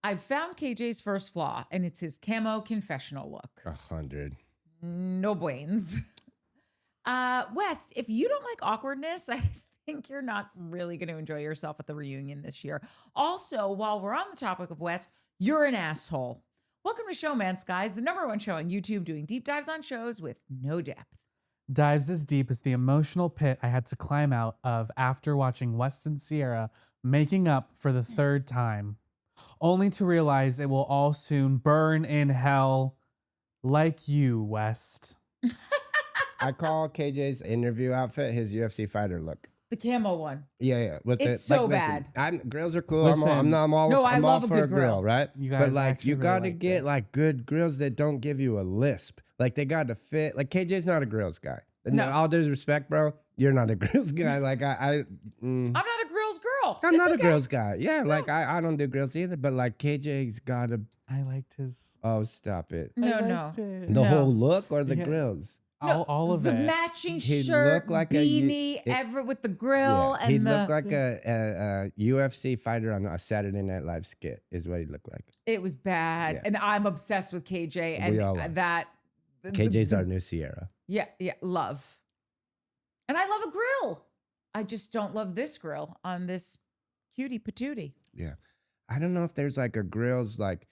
I've found KJ's first flaw, and it's his camo confessional look. 100. No brains. West, if you don't like awkwardness, I think you're not really going to enjoy yourself at the reunion this year. Also, while we're on the topic of West, you're an asshole. Welcome to Showmance, guys, the #1 show on YouTube doing deep dives on shows with no depth. Dives as deep as the emotional pit I had to climb out of after watching West and Ciara making up for the third time, only to realize it will all soon burn in hell like you, West. I call KJ's interview outfit his UFC fighter look. The camo one. Yeah. It's so bad. Grills are cool. Listen. I'm all I love all a for good a grill, grill. right? You guys but like actually you really gotta liked get it. like good grills that don't give you a lisp. Like they gotta fit. Like KJ's not a grills guy. No. All due respect, bro. You're not a grills guy. Like I'm not a grills girl. I'm It's not okay. a grills guy. Yeah, like I don't do grills either. But like KJ's gotta. I liked his. Oh, stop it. I No. liked it. The No. whole look or the Yeah. grills. All of the it. matching He shirt, looked like beanie, with the grill, he and looked like a UFC fighter on a Saturday Night Live skit. Is what he looked like. it was bad. Yeah. And I'm obsessed with KJ, We all are. and that KJ's our new Ciara. Yeah, love. And I love a grill. I just don't love this grill on this cutie patootie. Yeah. I don't know if there's like a grills, like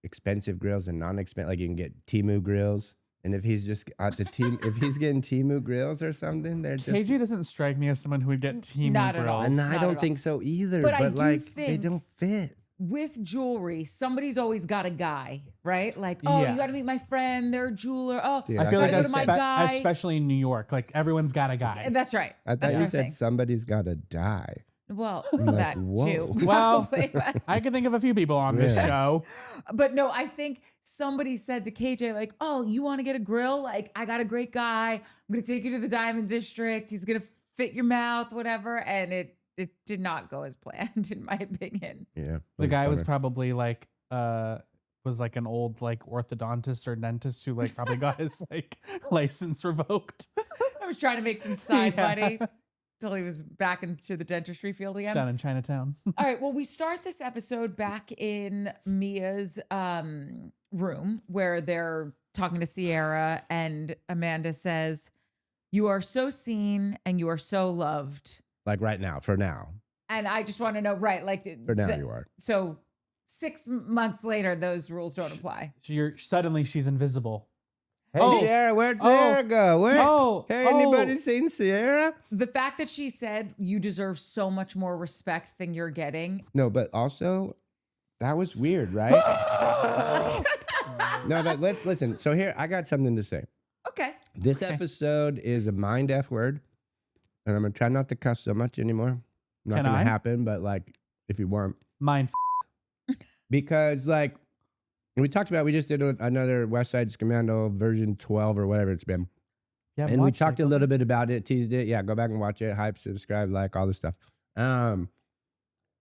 expensive grills and non-expensive, like you can get Temu grills. And if he's just at the team, if he's getting Temu grills or something, they're just. KJ doesn't strike me as someone who would get Temu Not at all. grills. And I Not don't at all. think so either. But I But do like, they think- don't fit. With jewelry, somebody's always got a guy, right? Like, oh, Yeah. you got to meet my friend. They're a jeweler. Oh, Yeah, I feel like gotta go to my guy. especially in New York, like everyone's got a guy. That's right. I thought That's you our said thing. somebody's got to die. Well, like, that whoa. too. Well, Probably, but- I can think of a few people on this Yeah. show. But no, I think somebody said to KJ, like, oh, you want to get a grill? Like, I got a great guy. I'm going to take you to the Diamond District. He's going to fit your mouth, whatever. And it did not go as planned, in my opinion. Yeah. The guy was probably like was like an old like orthodontist or dentist who like probably got his like license revoked I was trying to make some side Yeah. money until he was back into the dentistry field again. down in Chinatown. All right. Well, we start this episode back in Mia's room where they're talking to Ciara, and Amanda says, "You are so seen and you are so loved." Like right now, for now. And I just want to know, right? Like, For now, you are. So 6 months later, those rules don't apply. So suddenly she's invisible. Hey, Oh. Ciara, where'd Oh. Ciara go? Where? Oh. Hey, Oh. anybody seen Ciara? The fact that she said you deserve so much more respect than you're getting. No, but also, that was weird, right? No, but let's listen. So here, I got something to say. Okay. This episode is a mind F word, and I'm gonna try not to cuss so much anymore. Not Can gonna I? happen, but like, if you want, Mind. because like we talked about, we just did another West Side Commando version 12 or whatever it's been, Yeah, and we talked a little bit about it, teased it. Yeah, go back and watch it. Hype, subscribe, like all this stuff.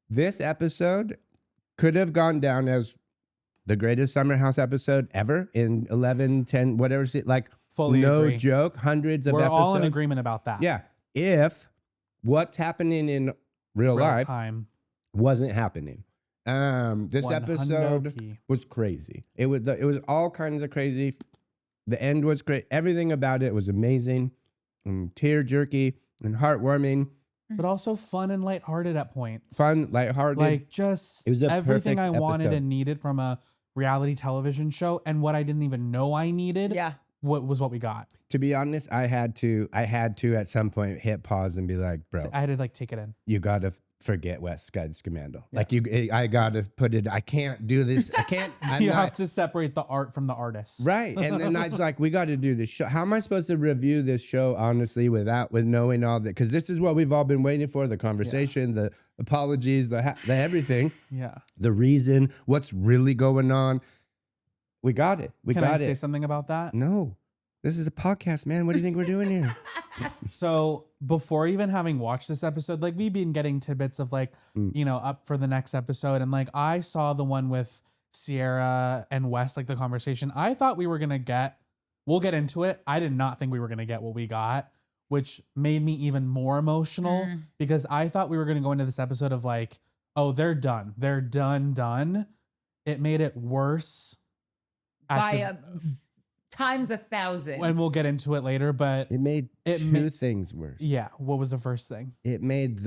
This episode could have gone down as the greatest Summer House episode ever in 11, 10, whatever. Like, Fully no agree. joke, hundreds of We're episodes. all in agreement about that. Yeah. If what's happening in real life time. wasn't happening. This 100 episode key. was crazy. It was all kinds of crazy. The end was great. Everything about it was amazing, and tear jerky and heartwarming, But also fun and lighthearted at points. fun, lighthearted. Like just It was a everything I perfect wanted episode. and needed from a reality television show, and what I didn't even know I needed. Yeah. What was what we got. To be honest, I had to at some point hit pause and be like, bro, So I had to like take it in. you gotta forget West Side Commando. Like I gotta put it. I can't do this. I can't. I'm You not, have to separate the art from the artist. Right. And then I was like, we got to do this show. How am I supposed to review this show, honestly, with knowing all that? Because this is what we've all been waiting for, the conversation, the apologies, the everything, Yeah. the reason, what's really going on. We got it. We Can got I it. say something about that? No. This is a podcast, man. What do you think we're doing here? So before even having watched this episode, like we've been getting tidbits of like, you know, up for the next episode. And like I saw the one with Ciara and Wes, like the conversation. I thought we were going to we'll get into it. I did not think we were going to get what we got, which made me even more emotional because I thought we were going to go into this episode of like, oh, they're done. They're done. it made it worse. By times 1,000. And we'll get into it later, but It made two things worse. yeah. What was the first thing? It made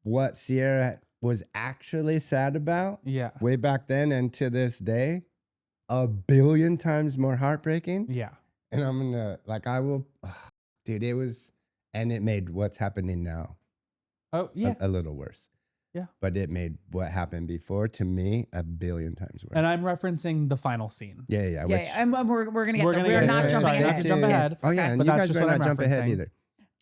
what Ciara was actually sad about Yeah. way back then and to this day 1,000,000,000 times more heartbreaking. Yeah. And I'm gonna dude, it made what's happening now Oh yeah. a little worse. Yeah. But it made what happened before to me 1,000,000,000 times worse. And I'm referencing the final scene. Yeah. And we're going to get there. We're not jumping sorry, ahead. not to jump ahead. Oh yeah, and But you that's guys just better what not I'm jump ahead referencing. either.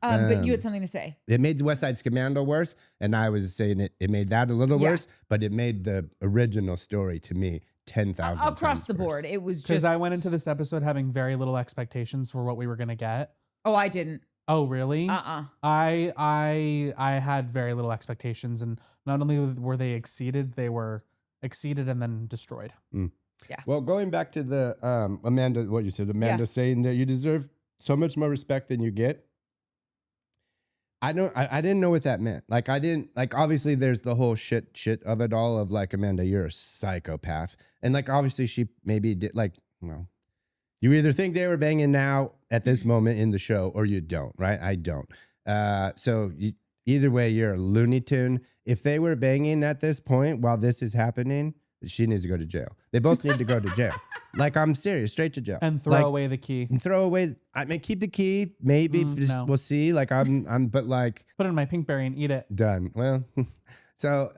But you had something to say. It made West Side Commando worse, and I was saying it made that a little worse, but it made the original story to me 10,000 Across times the worse. board. It was just. Because I went into this episode having very little expectations for what we were gonna get. Oh, I didn't. Oh, really? I had very little expectations, and not only were they exceeded and then destroyed. Yeah. Well, going back to the Amanda, what you said, Amanda saying that you deserve so much more respect than you get. I didn't know what that meant. Like obviously there's the whole shit of it all of like, Amanda, you're a psychopath. And like obviously she maybe did you either think they were banging now at this moment in the show or you don't, right? I don't. So either way, you're a Looney Tune. If they were banging at this point while this is happening, she needs to go to jail. They both need to go to jail. Like, I'm serious, straight to jail. And throw away the key. And throw away. I mean, keep the key. Maybe No. we'll see. Like, but like, Put it in my pink berry and eat it. done. Well, so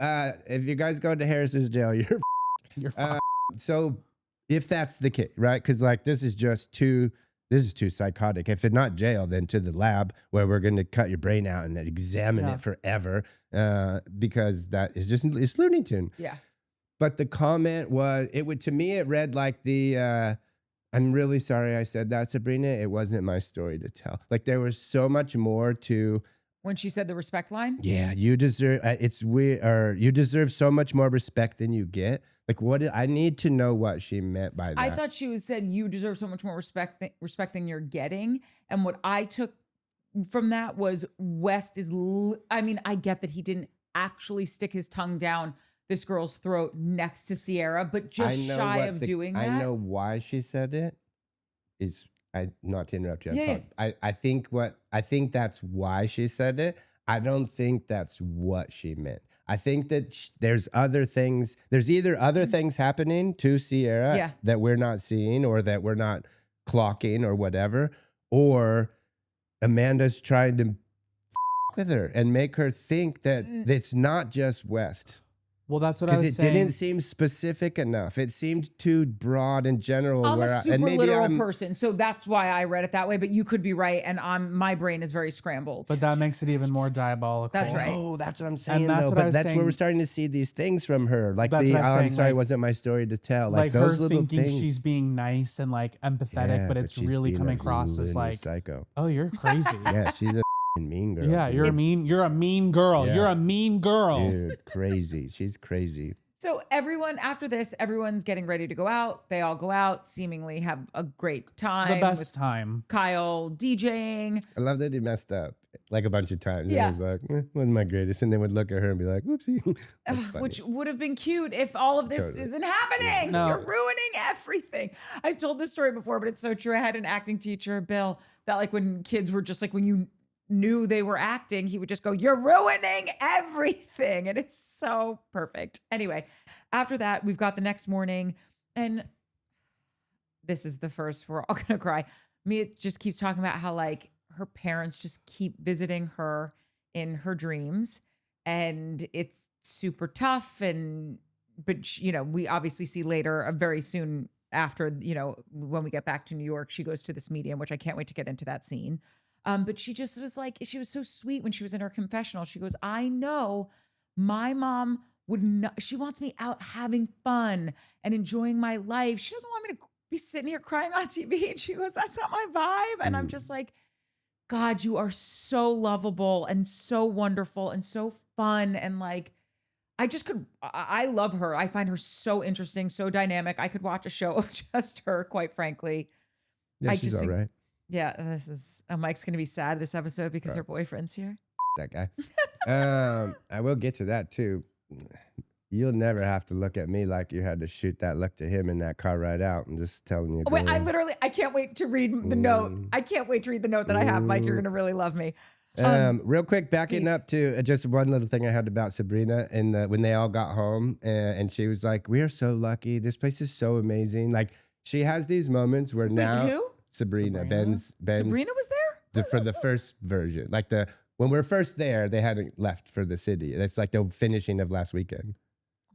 if you guys go to Harris's jail, You're fine. so if that's the case, right? Because like this is too psychotic. If it's not jail, then to the lab where we're going to cut your brain out and examine it forever, because it's Looney Tune. Yeah. But the comment to me it read like I'm really sorry I said that, Sabrina. It wasn't my story to tell. Like there was so much more to. When she said the respect line? Yeah, you deserve. It's weird, or you deserve so much more respect than you get. Like I need to know what she meant by that. I thought she said you deserve so much more respect than you're getting. And what I took from that was West is. I get that he didn't actually stick his tongue down this girl's throat next to Ciara, but just shy of doing that. I know why she said it. Not to interrupt you. Yeah. I think that's why she said it. I don't think that's what she meant. I think that there's other things. There's either other things happening to Ciara that we're not seeing or that we're not clocking or whatever, or Amanda's trying to with her and make her think that it's not just West. Well, that's what I was saying. Because it didn't seem specific enough. It seemed too broad and general. I'm a super literal person, so that's why I read it that way. But you could be right, and my brain is very scrambled. But that makes it even more diabolical. That's right. Oh, that's what I'm saying. And that's though. what I but was that's saying. where we're starting to see these things from her. Like That's what I'm I'm saying, sorry, like- it wasn't my story to tell. Like those her little thinking things. she's being nice and like empathetic, Yeah, but it's she's really being coming a across as little like, psycho. oh, you're crazy. Yeah, she's a mean girl. Yeah, you're a mean girl. Yeah. You're a mean girl. Dude, crazy. She's crazy. So after this, everyone's getting ready to go out. They all go out, seemingly have a great time. The best with time. Kyle DJing. I love that he messed up like a bunch of times. Yeah. And was like, wasn't my greatest. And then would look at her and be like, whoopsie. That's funny. Which would have been cute if all of this Totally. isn't happening. No. You're ruining everything. I've told this story before, but it's so true. I had an acting teacher, Bill, that like when kids were just like, when you knew they were acting, he would just go, you're ruining everything. And it's so perfect. Anyway, after that, we've got the next morning, and this is the first, we're all gonna cry. Mia just keeps talking about how like her parents just keep visiting her in her dreams, and it's super tough. But we obviously see later, very soon after, when we get back to New York, she goes to this medium, which I can't wait to get into that scene. But she just was like, she was so sweet when she was in her confessional. She goes, I know my mom would not, she wants me out having fun and enjoying my life. She doesn't want me to be sitting here crying on TV. And she goes, that's not my vibe. And I'm just like, God, you are so lovable and so wonderful and so fun. And like, I love her. I find her so interesting, so dynamic. I could watch a show of just her, quite frankly. Yeah, she's all right. Yeah, Mike's going to be sad this episode because her boyfriend's here. That guy. I will get to that too. You'll never have to look at me like you had to shoot that look to him in that car ride out. I'm just telling you. Wait, I can't wait to read the note. I can't wait to read the note that I have, Mike. You're going to really love me. Real quick, backing up to just one little thing I had about Sabrina and when they all got home and she was like, we are so lucky. This place is so amazing. Like she has these moments where now who? Sabrina. Ben's Sabrina was there? for the first version. Like when we're first there, they hadn't left for the city. It's like the finishing of last weekend.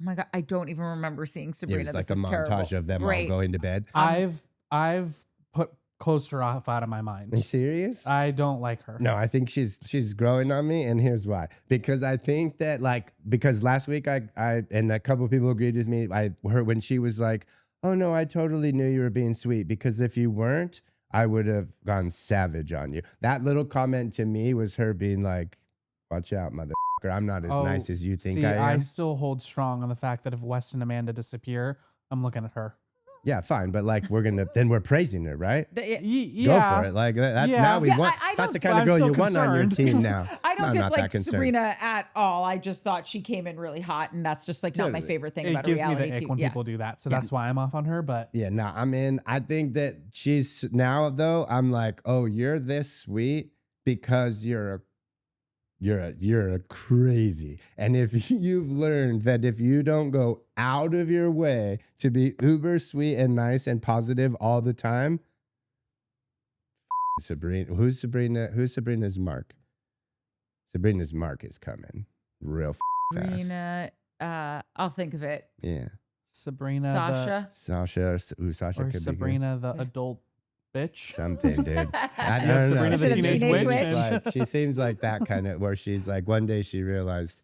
Oh my God, I don't even remember seeing Sabrina. It was like a montage of them all going to bed. I've put closed her off out of my mind. Are you serious? I don't like her. No, I think she's growing on me, and here's why. Because I think that because last week I and a couple of people agreed with me. I heard when she was like, "Oh no, I totally knew you were being sweet because if you weren't, I would have gone savage on you." That little comment to me was her being like, "Watch out, motherfucker. I'm not as nice as you think I am." I still hold strong on the fact that if West and Amanda disappear, I'm looking at her. Yeah, fine, but like then we're praising her, right? Yeah. Go for it. Like that. Now we want. That's the kind of girl you want on your team now. I don't dislike Sabrina at all. I just thought she came in really hot, and that's just like not my favorite thing about reality. It gives me the ick when people do that, so that's why I'm off on her. But yeah, no, I'm in. I think that she's now though. I'm like, oh, you're this sweet because you're a crazy. And if you've learned that if you don't go out of your way to be uber sweet and nice and positive all the time, Sabrina, who's Sabrina's mark? Sabrina's mark is coming real fast. Sabrina, I'll think of it. Yeah. Sabrina, Sasha could Sabrina the adult bitch. Something, dude. Sabrina the teenage witch. Like, she seems like that kind of where she's like, one day she realized,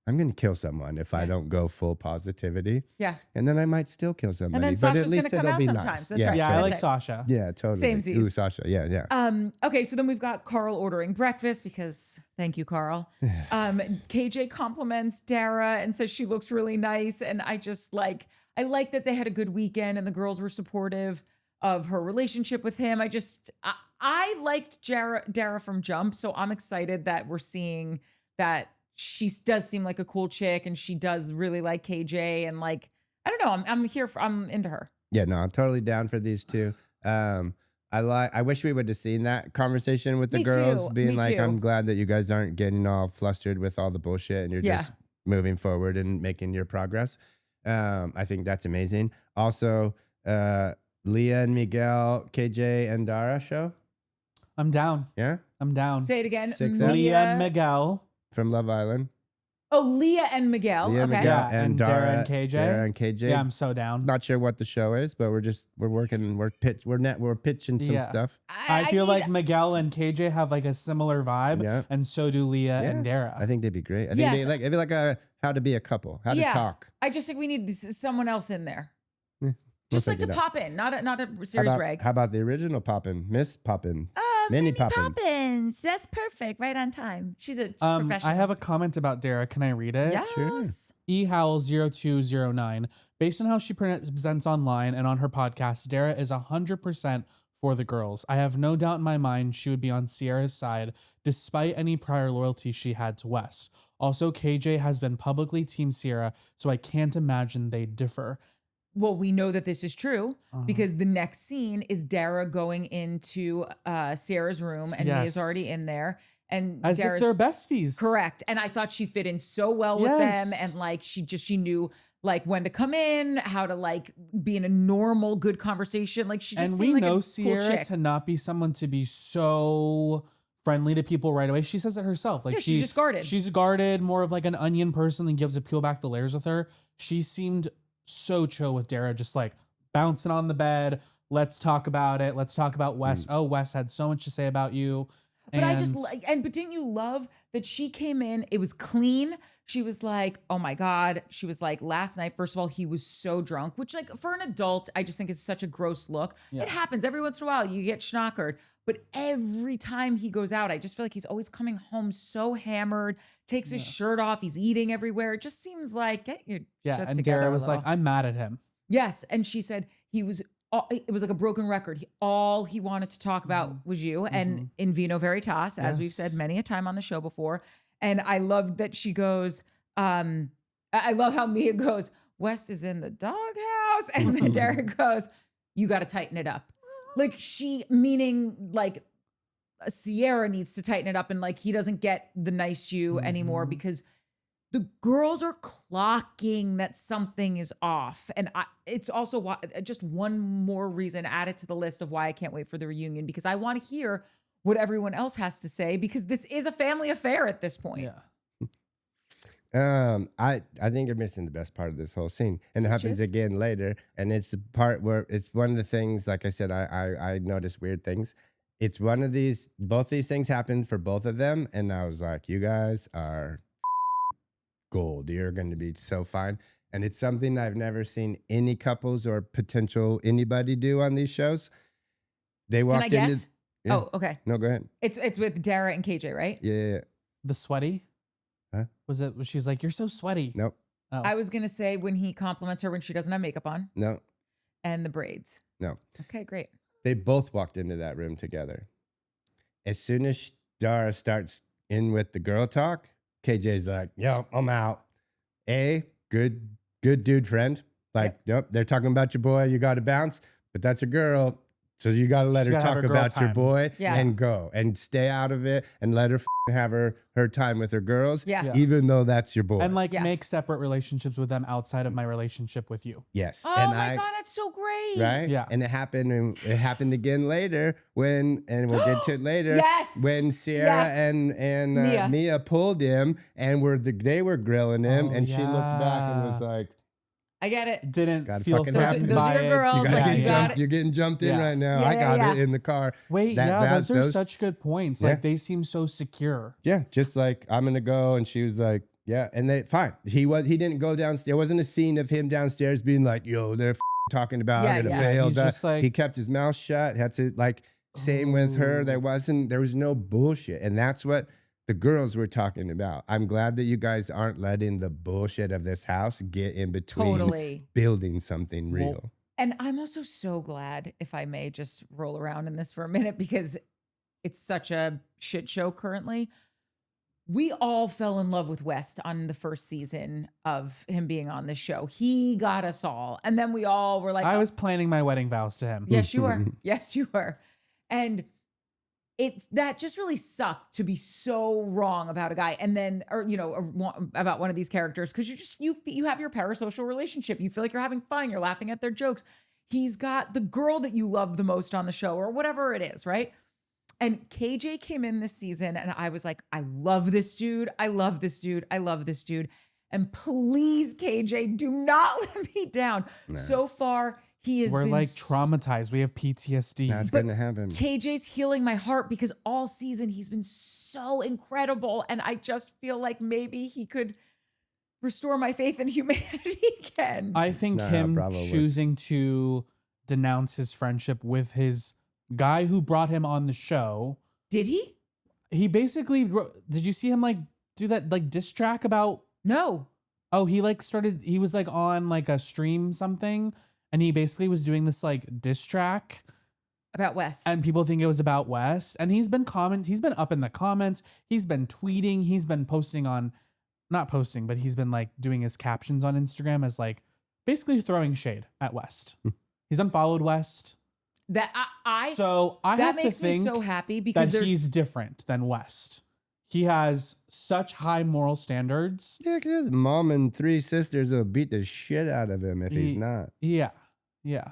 I'm going to kill someone if I don't go full positivity. Yeah. And then I might still kill somebody. And then but Sasha's at least gonna come it'll out be sometimes. nice. That's right. Yeah, That's I like right. Sasha. Yeah, totally. Samesies. Ooh, Sasha. Yeah. Okay, so then we've got Carl ordering breakfast because thank you, Carl. KJ compliments Dara and says she looks really nice. And I like that they had a good weekend and the girls were supportive of her relationship with him. I liked Dara from Jump, so I'm excited that we're seeing that she does seem like a cool chick and she does really like KJ and like, I don't know, I'm into her. Yeah, no, I'm totally down for these two. I wish we would have seen that conversation with the girls being like, I'm glad that you guys aren't getting all flustered with all the bullshit and you're just moving forward and making your progress. I think that's amazing. Also, Leah and Miguel, KJ and Dara show. I'm down. Yeah? I'm down. Say it again. Leah and Miguel. From Love Island. Oh, Leah and Miguel. Leah, okay. Miguel, and Dara and KJ. Dara and KJ. Yeah, I'm so down. Not sure what the show is, but we're working, we're pitching some stuff. I feel like Miguel and KJ have like a similar vibe, and so do Leah and Dara. I think they'd be great. I think it'd be like a how to be a couple, how to talk. I just think we need someone else in there. Just like to pop in, not a serious reg. How about the original Poppin', Miss Poppin'? Mini Poppins. That's perfect. Right on time. She's a professional. I have a comment about Dara. Can I read it? Yes. Sure. eHowl0209. Based on how she presents online and on her podcast, Dara is 100% for the girls. I have no doubt in my mind she would be on Ciara's side despite any prior loyalty she had to West. Also, KJ has been publicly Team Ciara, so I can't imagine they differ. Well, we know that this is true because the next scene is Dara going into Ciara's room and Mia's already in there. And as if they're besties. Correct. And I thought she fit in so well with them. And like, she knew like when to come in, how to like be in a normal, good conversation. Like she just and seemed we like know a Ciara cool chick. to not be someone to be so friendly to people right away. She says it herself. Like she's just guarded. She's guarded, more of like an onion person, and you have to peel back the layers with her. She seemed so chill with Dara, just like bouncing on the bed. Let's talk about it. Let's talk about Wes. Oh, Wes had so much to say about you. But I just like, but didn't you love that she came in? It was clean. She was like, oh my God. She was like, last night, first of all, he was so drunk, which like for an adult, I just think is such a gross look. Yeah. It happens every once in a while. You get schnockered. But every time he goes out, I just feel like he's always coming home so hammered, takes his shirt off. He's eating everywhere. It just seems like, get your shit and together. Dara was like, I'm mad at him. Yes. And she said it was like a broken record. All he wanted to talk about was you and in vino veritas, as we've said many a time on the show before. And I loved that she goes, I love how Mia goes, West is in the doghouse. And then Derek goes, you got to tighten it up. Like meaning like Ciara needs to tighten it up. And like, he doesn't get the nice you anymore because the girls are clocking that something is off. And it's also just one more reason added to the list of why I can't wait for the reunion, because I want to hear what everyone else has to say, because this is a family affair at this point. Yeah. I think you're missing the best part of this whole scene, and it happens again later. And it's the part where it's one of the things. Like I said, I notice weird things. It's one of these. Both these things happened for both of them, and I was like, you guys are gold. You're going to be so fine. And it's something I've never seen any couples or potential anybody do on these shows. They walked Can I guess? Yeah. Oh, okay. No, go ahead. It's with Dara and KJ, right? Yeah. The sweaty? Huh? She's like, you're so sweaty. Nope. Oh. I was going to say when he compliments her when she doesn't have makeup on. No. And the braids. No. Okay, great. They both walked into that room together. As soon as Dara starts in with the girl talk, KJ's like, yo, I'm out. Good dude friend. Like, nope, they're talking about your boy. You got to bounce, but that's a girl. So you got to let her talk about your boy and go and stay out of it and let her have her time with her girls, even though that's your boy. And like make separate relationships with them outside of my relationship with you. Yes. Oh and my God, that's so great. Right? Yeah. And it happened again later and we'll get to it later. Yes. When Ciara and Mia pulled him and they were grilling him and she looked back and was like, I get it. Didn't feel threatened those by are your girls. You're getting jumped in right now. I got it in the car. Wait, those are such good points. Like they seem so secure. Yeah, just like I'm gonna go, and she was like, yeah, and they fine. He didn't go downstairs. There wasn't a scene of him downstairs being like, yo, they're talking about it. He's just like, he kept his mouth shut. Had to like same with her. There was no bullshit, and that's what the girls were talking about. I'm glad that you guys aren't letting the bullshit of this house get in between building something real. And I'm also so glad, if I may just roll around in this for a minute, because it's such a shit show currently. We all fell in love with West on the first season of him being on this show. He got us all. And then we all were like, I was planning my wedding vows to him. Yes, you were. Yes, you were. And that just really sucked to be so wrong about a guy, and then, or about one of these characters, because you have your parasocial relationship. You feel like you're having fun. You're laughing at their jokes. He's got the girl that you love the most on the show, or whatever it is, right? And KJ came in this season, and I was like, I love this dude. I love this dude. I love this dude. And please, KJ, do not let me down. Nice. So far, we're like traumatized. We have PTSD. That's going to happen. KJ's healing my heart because all season he's been so incredible. And I just feel like maybe he could restore my faith in humanity again. I think him choosing to denounce his friendship with his guy who brought him on the show. Did he? He basically, did you see him like do that like diss track about? No. Oh, he was like on like a stream something. And he basically was doing this like diss track about West, and people think it was about West. And he's been up in the comments. He's been tweeting. He's been not posting, but he's been like doing his captions on Instagram as like basically throwing shade at West. He's unfollowed West. That makes me so happy because he's different than West. He has such high moral standards. Yeah, because his mom and 3 sisters will beat the shit out of him if he's not. Yeah. Yeah.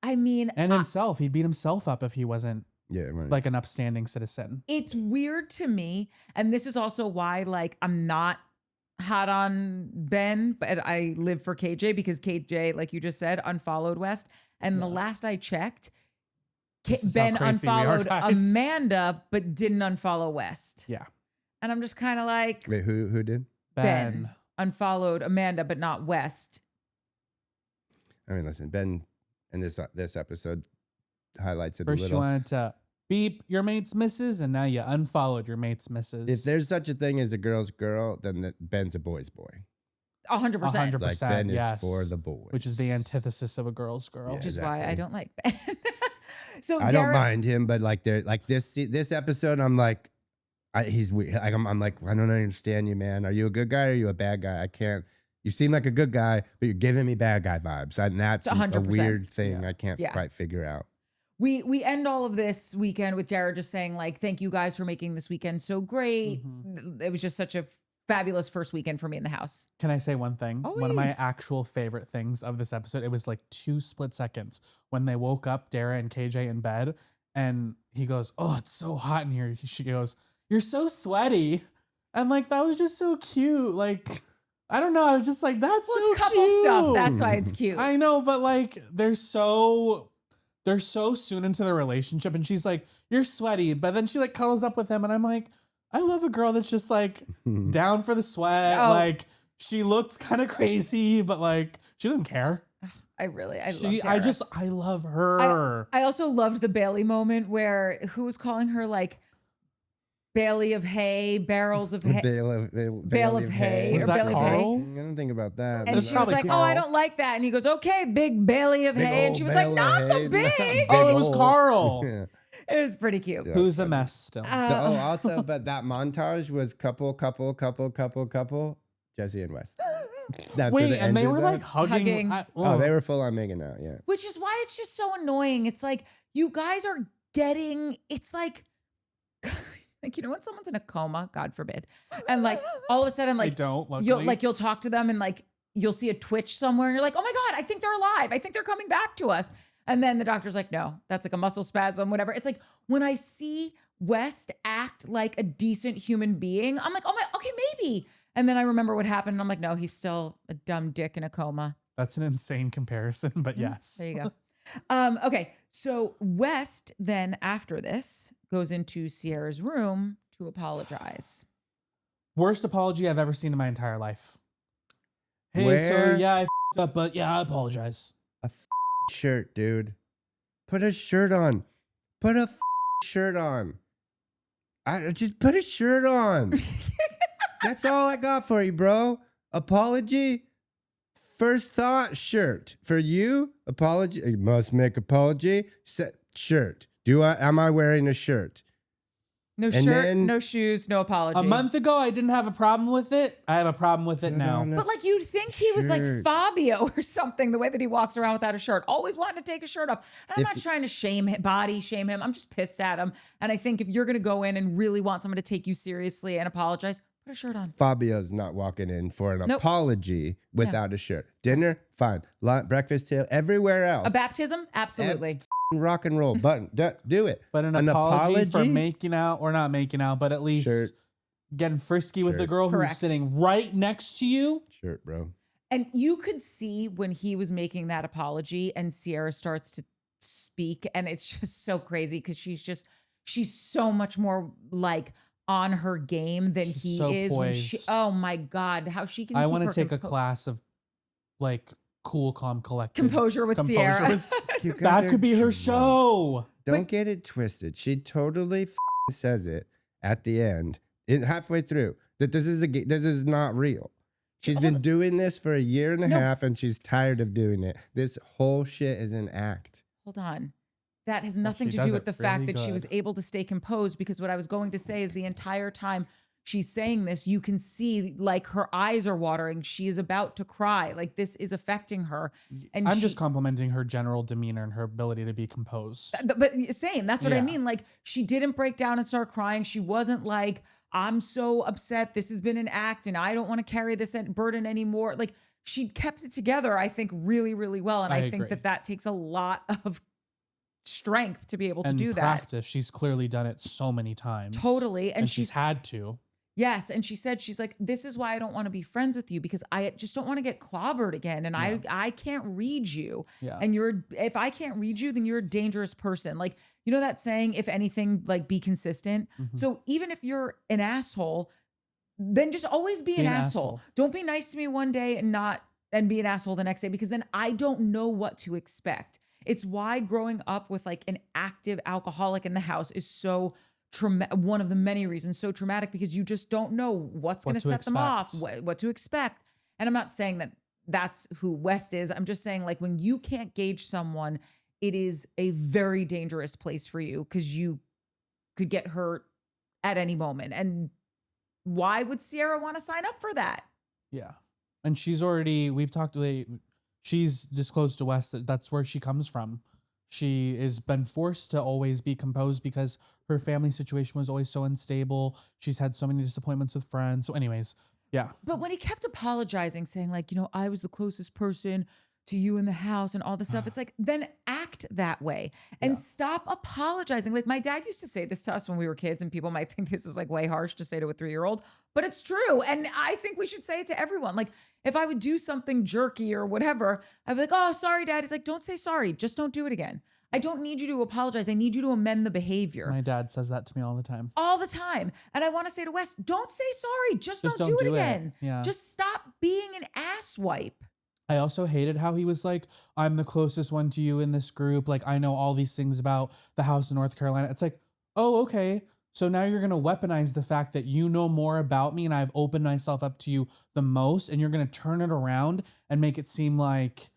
I mean, and himself, he'd beat himself up if he wasn't like an upstanding citizen. It's weird to me. And this is also why, like, I'm not hot on Ben, but I live for KJ because KJ, like you just said, unfollowed West. And the last I checked, Ben unfollowed Amanda, but didn't unfollow West. Yeah. And I'm just kind of like, wait, who did? Ben unfollowed Amanda, but not West. I mean, listen, Ben in this episode highlights it First a little. You wanted to beep your mate's misses, and now you unfollowed your mate's misses. If there's such a thing as a girl's girl, then Ben's a boy's boy. 100%. 100%. Like Ben is for the boys. Which is the antithesis of a girl's girl. Which is why I don't like Ben. So I don't mind him, but like this episode, I'm like, he's weird. Like I'm like, I don't understand you, man. Are you a good guy or are you a bad guy? I can't. You seem like a good guy, but you're giving me bad guy vibes. And that's a 100%. weird thing I can't Yeah. quite figure out. We end all of this weekend with Dara just saying like, thank you guys for making this weekend so great. It was just such a fabulous first weekend for me in the house. Can I say one thing? One of my Always. actual favorite things of this episode, it was like 2 split seconds when they woke up, Dara and KJ in bed, and he goes, "Oh, it's so hot in here." She goes, "You're so sweaty." And like, that was just so cute. Like, I don't know. I was just like, that's Well, so it's couple cute. stuff. That's why it's cute. I know, but like, they're so soon into the relationship, and she's like, "You're sweaty," but then she like cuddles up with him, and I'm like, I love a girl that's just like down for the sweat. Oh. Like, she looked kind of crazy, but like, she doesn't care. I love Dara. I love her. I also loved the Bailey moment where who was calling her like Bailey of hay, barrels of hay. Bale of hay. Was or that Bailey of hay. Carl? I don't think about that. And That's she was probably like, "Oh, Carl. I don't like that." And he goes, "Okay, big Bailey of Big hay." And old she was like, bale of "Not the hay. big." Oh, it was old- Carl. Yeah. It was pretty cute. Yeah. Who's a mess still. Also, but that montage was couple. Jesse and West. That's where Wait, it and they ended were up? like hugging. Oh, they were full on making out. Yeah. Which is why it's just so annoying. It's like you guys are getting. It's like when someone's in a coma, God forbid, and like all of a sudden, I like don't. Luckily. you'll talk to them and like you'll see a twitch somewhere, and you're like, "Oh my God, I think they're alive. I think they're coming back to us." And then the doctor's like, "No, that's like a muscle spasm, whatever." It's like when I see West act like a decent human being, I'm like, "Oh my, okay, maybe." And then I remember what happened, and I'm like, "No, he's still a dumb dick in a coma." That's an insane comparison, but yes. There you go. Okay, so West then after this goes into Ciara's room to apologize. Worst apology I've ever seen in my entire life. Hey, Where? sorry, yeah, I f***ed up, but yeah, I apologize. Shirt, dude. Put a shirt on. Put a shirt on. I just put a shirt on. That's all I got for you, bro. Apology. First thought, shirt. For you, apology. You must make apology. Shirt. Am I wearing a shirt? No And shirt, then- no shoes, no apology. A month ago, I didn't have a problem with it. I have a problem with it now. No. But like you'd think he was like Shirt. Fabio or something, the way that he walks around without a shirt, always wanting to take his shirt off. And I'm If- not trying to body shame him. I'm just pissed at him. And I think if you're going to go in and really want someone to take you seriously and apologize, put a shirt on. Fabio's not walking in for an Nope. apology without a shirt. Dinner, fine. Breakfast, everywhere else. A baptism? Absolutely. Rock and roll button. Do it. But an apology for making out or not making out, but at least Shirt. getting frisky with the Shirt. girl Correct. who's sitting right next to you. Shirt, bro. And you could see when he was making that apology and Ciara starts to speak, and it's just so crazy because she's so much more like on her game than She's he so is. When she, poised. oh my God, how she can I keep want to her take a class of like cool, calm, collected composure with composure Ciara. with- You guys that are could be her drunk. show. Don't get it twisted. She totally says it at the end, halfway through, that this is not real. She's been doing this for a year and a half, and she's tired of doing it. This whole shit is an act. Hold on. That has nothing she to does do with it the fact really that she good. was able to stay composed, because what I was going to say is the entire time she's saying this, you can see like her eyes are watering. She is about to cry. Like this is affecting her. And I'm just complimenting her general demeanor and her ability to be composed. But same, that's what I Yeah. mean. Like she didn't break down and start crying. She wasn't like, "I'm so upset. This has been an act and I don't want to carry this burden anymore." Like she kept it together, I think, really, really well. And I think agree. that takes a lot of strength to be able to And do that. practice. She's clearly done it so many times. Totally. And she's had to. Yes. And she's like, "This is why I don't want to be friends with you, because I just don't want to get clobbered again. And I can't read you. Yeah. And if I can't read you, then you're a dangerous person." Like, you know that saying, if anything, like be consistent. Mhm. So even if you're an asshole, then just always be an asshole. Don't be nice to me one day and be an asshole the next day, because then I don't know what to expect. It's why growing up with like an active alcoholic in the house is so one of the many reasons so traumatic, because you just don't know what's going to set them off, what to expect. And I'm not saying that that's who West is. I'm just saying, like, when you can't gauge someone, it is a very dangerous place for you, because you could get hurt at any moment. And why would Ciara want to sign up for that? Yeah. And we've talked, she's disclosed to Wes that that's where she comes from. She has been forced to always be composed because her family situation was always so unstable. She's had so many disappointments with friends. So anyways, yeah. But when he kept apologizing, saying like, I was the closest person to you in the house and all this stuff, it's like, then act that way and stop apologizing. Like my dad used to say this to us when we were kids, and people might think this is like way harsh to say to a 3-year-old, but it's true. And I think we should say it to everyone. Like if I would do something jerky or whatever, I'd be like, oh, sorry, Dad. He's like, don't say sorry. Just don't do it again. I don't need you to apologize. I need you to amend the behavior. My dad says that to me all the time. All the time. And I want to say to Wes, don't say sorry. Just don't do it again. Yeah. Just stop being an asswipe. I also hated how he was like, I'm the closest one to you in this group. Like, I know all these things about the house in North Carolina. It's like, oh, okay. So now you're going to weaponize the fact that you know more about me and I've opened myself up to you the most. And you're going to turn it around and make it seem like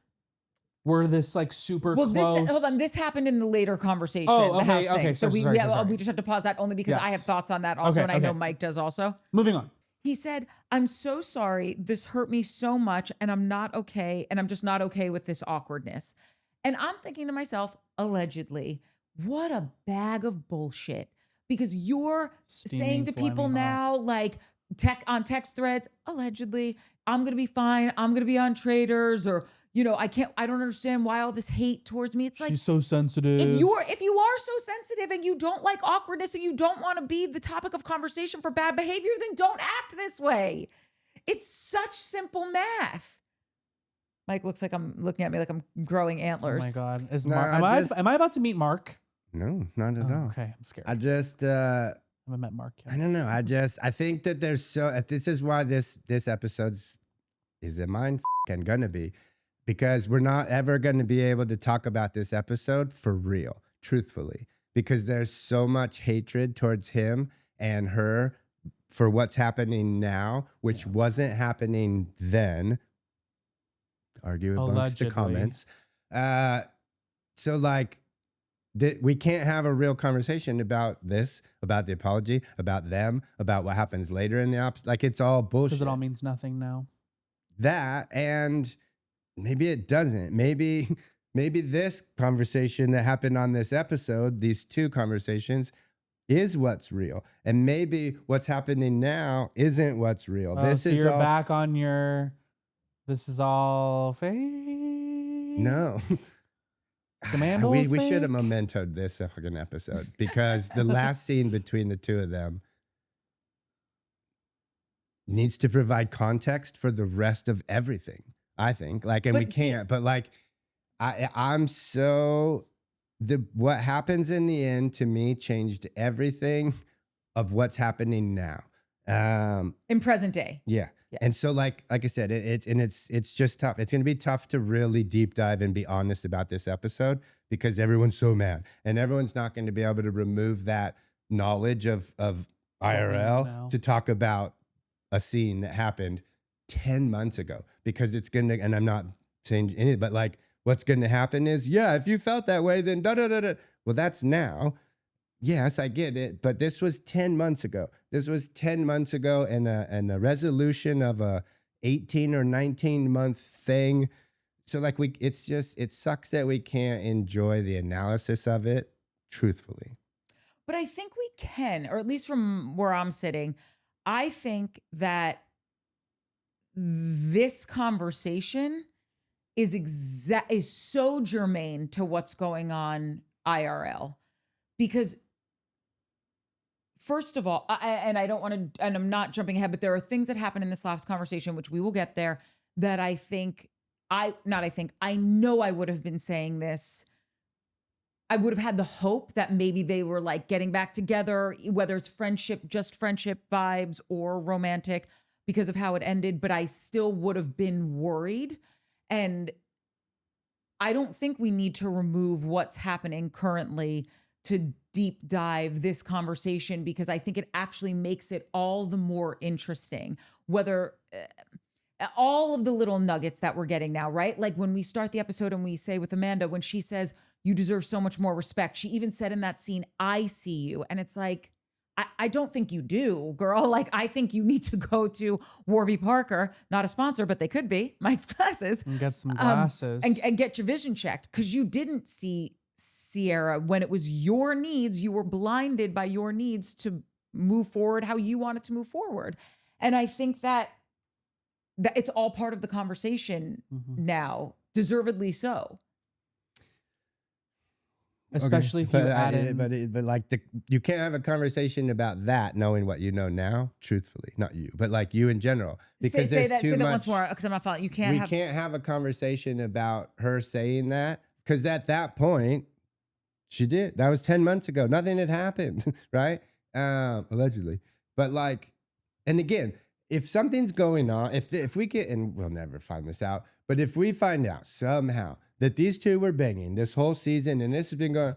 we're this like super close. Hold on. This happened in the later conversation. Oh, the house okay. thing. So we Sorry. just have to pause that only because I have thoughts on that also. And I know Mike does also. Moving on. He said, I'm so sorry. This hurt me so much and I'm not okay. And I'm just not okay with this awkwardness. And I'm thinking to myself, allegedly, what a bag of bullshit. Because you're saying to people now, like on text threads, allegedly, I'm going to be fine. I'm going to be on Traders, or, I don't understand why all this hate towards me. It's like, she's so sensitive. If you are so sensitive and you don't like awkwardness and you don't want to be the topic of conversation for bad behavior, then don't act this way. It's such simple math. Mike looks like I'm looking at me like I'm growing antlers. Oh my God. Am I about to meet Mark? No, not at all. Okay, I'm scared. I just I haven't met Mark yet. I don't know. I think that this is why this episode's is it mine and gonna be, because we're not ever going to be able to talk about this episode for real, truthfully, because there's so much hatred towards him and her for what's happening now, which wasn't happening then. Argue amongst the comments. So like, we can't have a real conversation about this, about the apology, about them, about what happens later in the ops. Like, it's all bullshit. Because it all means nothing now. That, and maybe it doesn't. Maybe this conversation that happened on this episode, these two conversations, is what's real. And maybe what's happening now isn't what's real. So you're back on your, this is all fake? No. We should have mementoed this fucking episode, because the last scene between the two of them needs to provide context for the rest of everything, I think. Like, and we can't, but like, I'm so, what happens in the end to me changed everything of what's happening now. In present day. Yeah. And so like I said, it's just tough. It's going to be tough to really deep dive and be honest about this episode, because everyone's so mad and everyone's not going to be able to remove that knowledge of IRL to talk about a scene that happened 10 months ago, because it's going to, and I'm not saying anything, but like, what's going to happen is, if you felt that way, then da-da-da-da. Well, that's now. Yes, I get it. But this was 10 months ago. This was 10 months ago, and a resolution of a 18 or 19 month thing. So like it sucks that we can't enjoy the analysis of it truthfully. But I think we can, or at least from where I'm sitting, I think that this conversation is so germane to what's going on IRL, because first of all, and I don't want to, and I'm not jumping ahead, but there are things that happen in this last conversation, which we will get there, that I know I would have been saying this. I would have had the hope that maybe they were like getting back together, whether it's just friendship vibes or romantic, because of how it ended, but I still would have been worried. And I don't think we need to remove what's happening currently to deep dive this conversation, because I think it actually makes it all the more interesting, whether all of the little nuggets that we're getting now, right? Like when we start the episode and we say with Amanda, when she says, you deserve so much more respect. She even said in that scene, I see you. And it's like, I don't think you do, girl. Like, I think you need to go to Warby Parker, not a sponsor, but they could be, Mike's Glasses. And get some glasses. And get your vision checked, because you didn't see Ciara when it was your needs. You were blinded by your needs to move forward how you wanted to move forward. And I think that it's all part of the conversation now, deservedly so. Especially if you added, but like you can't have a conversation about that knowing what you know now. Truthfully, not you, but like you in general, because say there's too that much. once more, because I'm not following. You We can't have a conversation about her saying that, because at that point, she did. That was 10 months ago. Nothing had happened, right? Allegedly, but like, and again, if something's going on, if we get, and we'll never find this out, but if we find out somehow that these two were banging this whole season and this has been going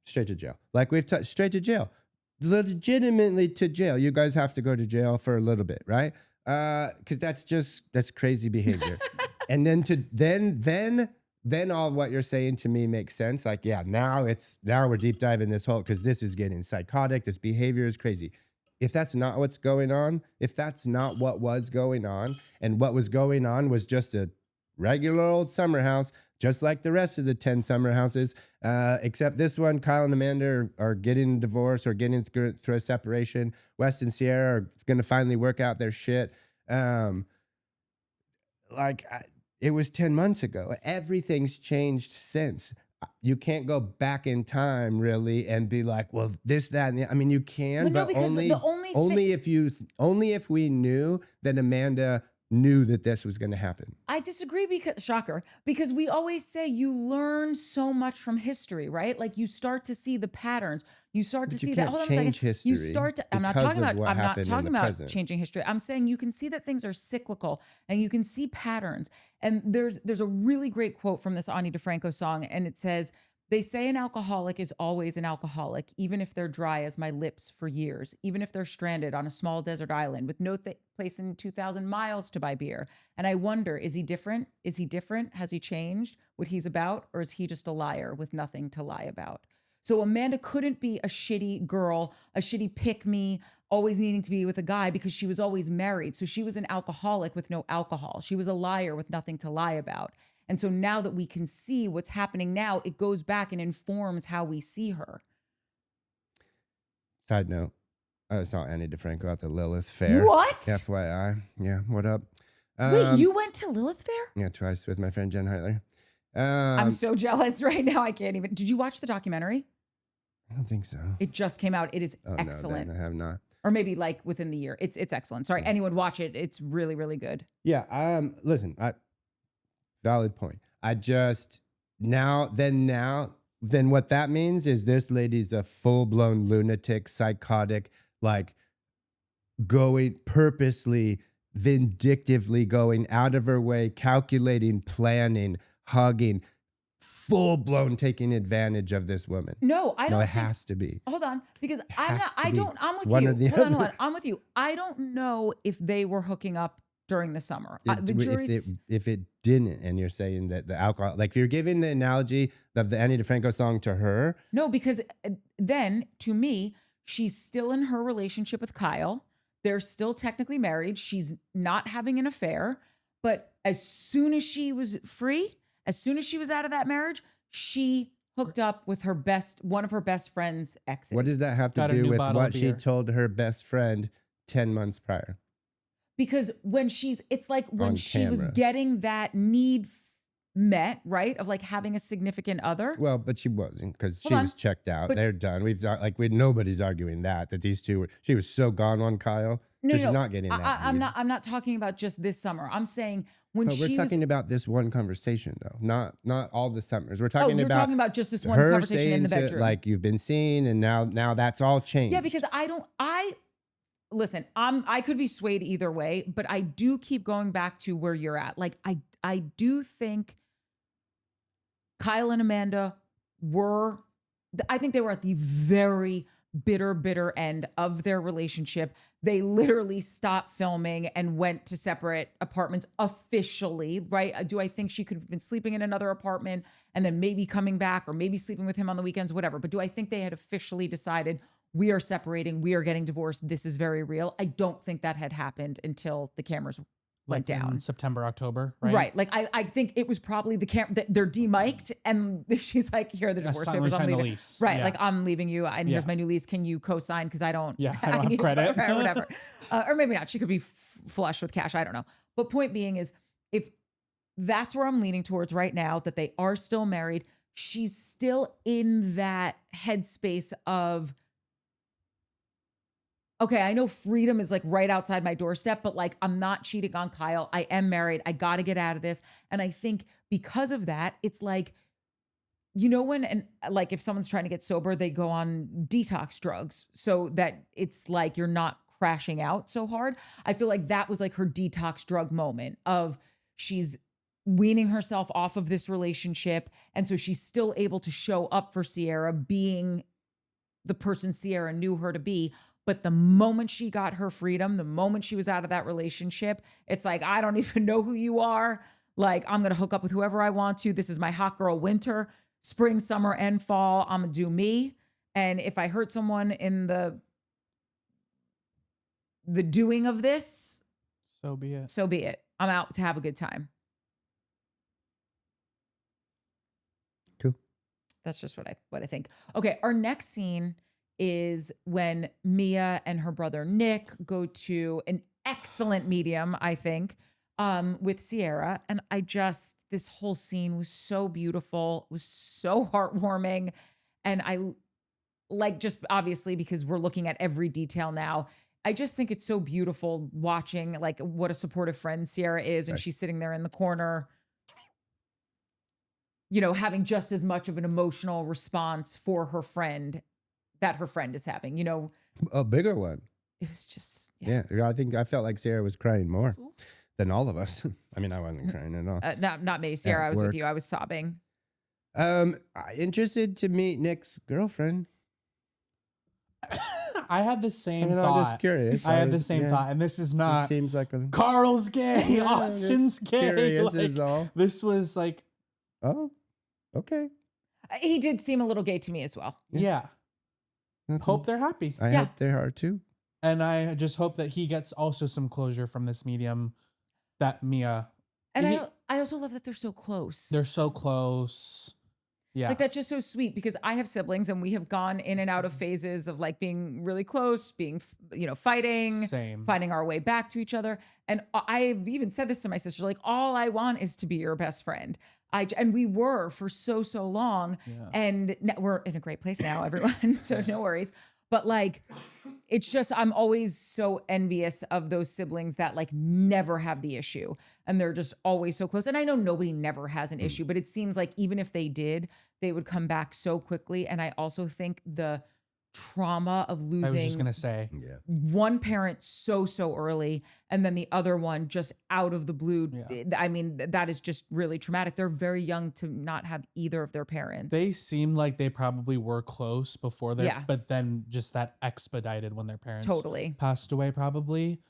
straight to jail, like we've touched, straight to jail, legitimately to jail. You guys have to go to jail for a little bit, right? Because that's crazy behavior. And then all what you're saying to me makes sense. Like, yeah, now we're deep diving this hole because this is getting psychotic. This behavior is crazy. If that's not what's going on, if that's not what was going on, and what was going on was just a regular old summer house, just like the rest of the 10 summer houses, except this one, Kyle and Amanda are getting a divorce or getting through a separation. Wes and Ciara are going to finally work out their shit. It was 10 months ago. Everything's changed since. You can't go back in time really and be like, well, this, that, and the, I mean, you can, but only if we knew that Amanda knew that this was going to happen. I disagree, because we always say you learn so much from history, right? Like, you start to see the patterns. You start to see that. Hold on a second. History. You start to. I'm not talking about changing history. I'm saying you can see that things are cyclical, and you can see patterns. And there's a really great quote from this Ani DeFranco song, and it says, "They say an alcoholic is always an alcoholic, even if they're dry as my lips for years, even if they're stranded on a small desert island with no place in 2,000 miles to buy beer. And I wonder, is he different? Is he different? Has he changed what he's about? Or is he just a liar with nothing to lie about?" So Amanda couldn't be a shitty girl, a shitty pick-me, always needing to be with a guy, because she was always married. So she was an alcoholic with no alcohol. She was a liar with nothing to lie about. And so now that we can see what's happening now, it goes back and informs how we see her. Side note, I saw Ani DeFranco at the Lilith Fair. What? FYI. Yeah, what up? Wait, you went to Lilith Fair? Yeah, twice with my friend Jen Heitler. I'm so jealous right now. I can't even. Did you watch the documentary? I don't think so. It just came out. It is excellent. No, I have not. Or maybe like within the year. It's excellent. Sorry, anyone watch it. It's really, really good. Yeah. Listen, valid point. Then what that means is this lady's a full-blown lunatic, psychotic, like purposely, vindictively going out of her way, calculating, planning, hugging, full-blown taking advantage of this woman. No, I don't. No, it has to be. Hold on, because I'm with you. Hold on. I'm with you. I don't know if they were hooking up during the summer. The jury's... If it didn't, and you're saying that the alcohol, like if you're giving the analogy of the Ani DeFranco song to her. No, because then to me, she's still in her relationship with Kyle. They're still technically married. She's not having an affair. But as soon as she was free, as soon as she was out of that marriage, she hooked up with one of her best friend's exes. What does that have to do with what she told her best friend 10 months prior? Because it's like when she was getting that need met, right? Of like having a significant other. Well, but she wasn't, because she was checked out. They're done. Nobody's arguing that these two were, she was so gone on Kyle. No, she's not getting that. I'm not talking about just this summer. I'm saying when we're talking about this one conversation though, not all the summers. We're talking about just this one conversation in the bedroom. Like you've been seen, and now that's all changed. Yeah, because listen, I could be swayed either way, but I do keep going back to where you're at. Like I do think Kyle and Amanda I think they were at the very bitter end of their relationship. They literally stopped filming and went to separate apartments officially, right? Do I think she could have been sleeping in another apartment and then maybe coming back, or maybe sleeping with him on the weekends, whatever. But do I think they had officially decided we are separating, we are getting divorced, this is very real. I don't think that had happened until the cameras went like down. in September, October, right? Right. Like I think it was probably they're demiked and she's like, here are the divorce papers. I'm leaving. Lease. Right. Yeah. Like I'm leaving you and here's Yeah. my new lease. Can you co-sign? Because I don't have need credit. or whatever. Or maybe not. She could be flush with cash. I don't know. But point being is if that's where I'm leaning towards right now, that they are still married, she's still in that headspace of, okay, I know freedom is like right outside my doorstep, but like I'm not cheating on Kyle. I am married. I got to get out of this. And I think because of that, it's like, you know, like if someone's trying to get sober, they go on detox drugs so that it's like you're not crashing out so hard. I feel like that was like her detox drug moment of she's weaning herself off of this relationship. And so she's still able to show up for Ciara being the person Ciara knew her to be. But the moment she got her freedom, the moment she was out of that relationship, it's like, I don't even know who you are. Like, I'm going to hook up with whoever I want to. This is my hot girl winter, spring, summer, and fall. I'm going to do me. And if I hurt someone in the doing of this, so be it. So be it. I'm out to have a good time. Cool. That's just what I think. Okay, our next scene is when Mia and her brother Nick go to an excellent medium, I think, with Ciara. And this whole scene was so beautiful, was so heartwarming. And I like, just obviously because we're looking at every detail now, I just think it's so beautiful watching like what a supportive friend Ciara is. And she's sitting there in the corner, you know, having just as much of an emotional response for her friend that her friend is having, you know. A bigger one. It was just, yeah. I felt like Ciara was crying more than all of us. I mean, I wasn't crying at all. Not me, Ciara. I was with you. I was sobbing. Interested to meet Nick's girlfriend. I had the same thought. I'm just curious. I had the same thought, and this is not. It seems like Carl's gay. Austin's gay. Curious is all. This was like, oh, okay. He did seem a little gay to me as well. Yeah. Hope they're happy. I hope they are too. And I just hope that he gets also some closure from this medium that Mia. And I also love that they're so close. They're so close. Yeah. Like that's just so sweet because I have siblings and we have gone in and out of phases of like being really close, being, you know, fighting, finding our way back to each other. And I've even said this to my sister, like, all I want is to be your best friend. And we were for so long, and we're in a great place now, everyone. So no worries. But like, it's just, I'm always so envious of those siblings that like never have the issue and they're just always so close. And I know nobody never has an issue, but it seems like even if they did, they would come back so quickly. And I also think the trauma of losing, I was just gonna say, one parent so early and then the other one just out of the blue. I mean, that is just really traumatic. They're very young to not have either of their parents. They seem like they probably were close before but then just that expedited when their parents passed away probably.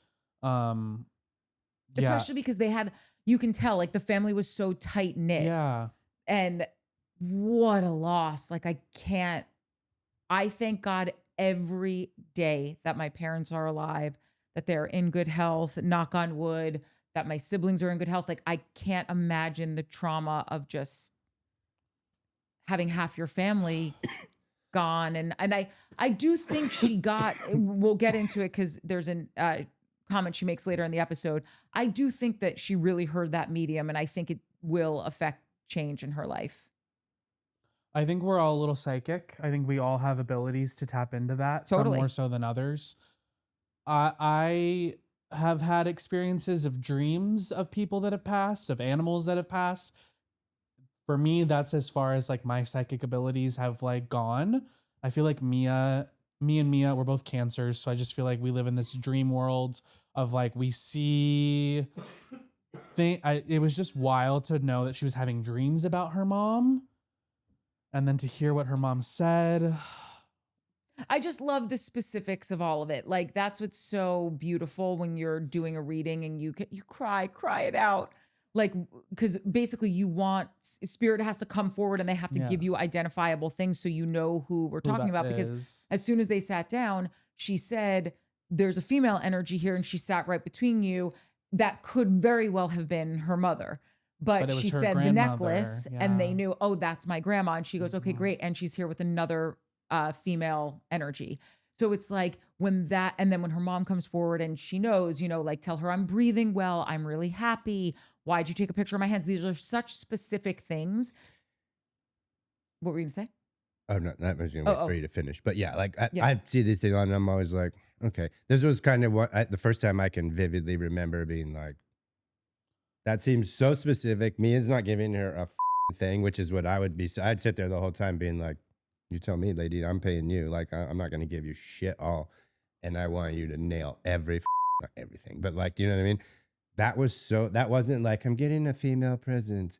Especially because they had, you can tell like the family was so tight knit. Yeah. And what a loss. Like I thank God every day that my parents are alive, that they're in good health, knock on wood, that my siblings are in good health. Like I can't imagine the trauma of just having half your family gone. And I do think she we'll get into it because there's a comment she makes later in the episode. I do think that she really heard that medium and I think it will affect change in her life. I think we're all a little psychic. I think we all have abilities to tap into that, some more so than others. I have had experiences of dreams of people that have passed, of animals that have passed. For me, that's as far as like my psychic abilities have like gone. I feel like me and Mia, we're both Cancers, so I just feel like we live in this dream world of like we see. It was just wild to know that she was having dreams about her mom. And then to hear what her mom said. I just love the specifics of all of it. Like that's what's so beautiful when you're doing a reading and you cry it out. like, because basically you want spirit has to come forward and they have to Yeah. give you identifiable things so you know who we're talking about. Because as soon as they sat down, she said, there's a female energy here, and she sat right between you. That could very well have been her mother. But it was she her said the grandmother, necklace, and they yeah. knew, oh, that's my grandma. And she goes, okay, Mhm. great. And she's here with another female energy. So it's like when that, and then when her mom comes forward and she knows, you know, like tell her I'm breathing well, I'm really happy. Why'd you take a picture of my hands? These are such specific things. What were you gonna say? Oh no, that was gonna wait for you to finish. But yeah, like I see this thing on, and I'm always like, okay, this was kind of what the first time I can vividly remember being like, that seems so specific. Mia's not giving her a thing, which is what I would be. I'd sit there the whole time being like, you tell me, lady, I'm paying you. Like I'm not gonna give you shit all, and I want you to nail not everything, but like, you know what I mean? That wasn't like I'm getting a female presence,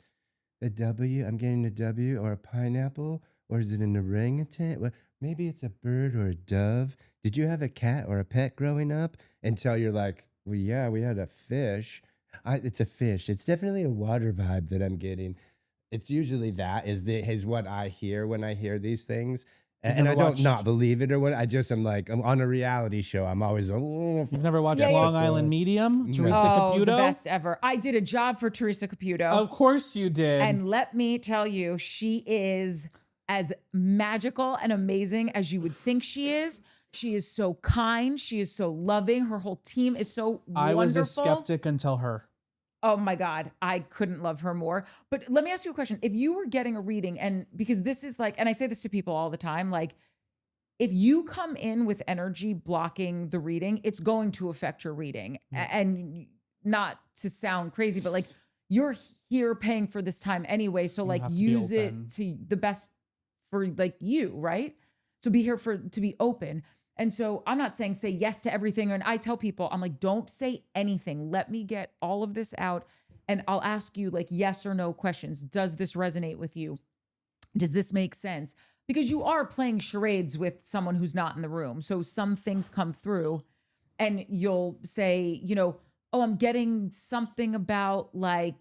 a W, I'm getting a W or a pineapple. Or is it an orangutan? Well, maybe it's a bird or a dove. Did you have a cat or a pet growing up? Until you're like, well, yeah, we had a fish. It's a fish. It's definitely a water vibe that I'm getting. It's usually that is what I hear when I hear these things. And I don't not believe it or what. I'm like, I'm on a reality show. I'm always, oh. You've never watched Long Island Medium? Teresa Caputo? The best ever. I did a job for Teresa Caputo. Of course you did. And let me tell you, she is as magical and amazing as you would think she is. She is so kind. She is so loving. Her whole team is so wonderful. I was a skeptic until her. Oh my God, I couldn't love her more. But let me ask you a question. If you were getting a reading, and because this is like, and I say this to people all the time, like if you come in with energy blocking the reading, it's going to affect your reading. And not to sound crazy, but like you're here paying for this time anyway. So like use it to the best for like you, right? So be here to be open. And so I'm not saying say yes to everything. And I tell people, I'm like, don't say anything. Let me get all of this out. And I'll ask you like yes or no questions. Does this resonate with you? Does this make sense? Because you are playing charades with someone who's not in the room. So some things come through and you'll say, you know, oh, I'm getting something about like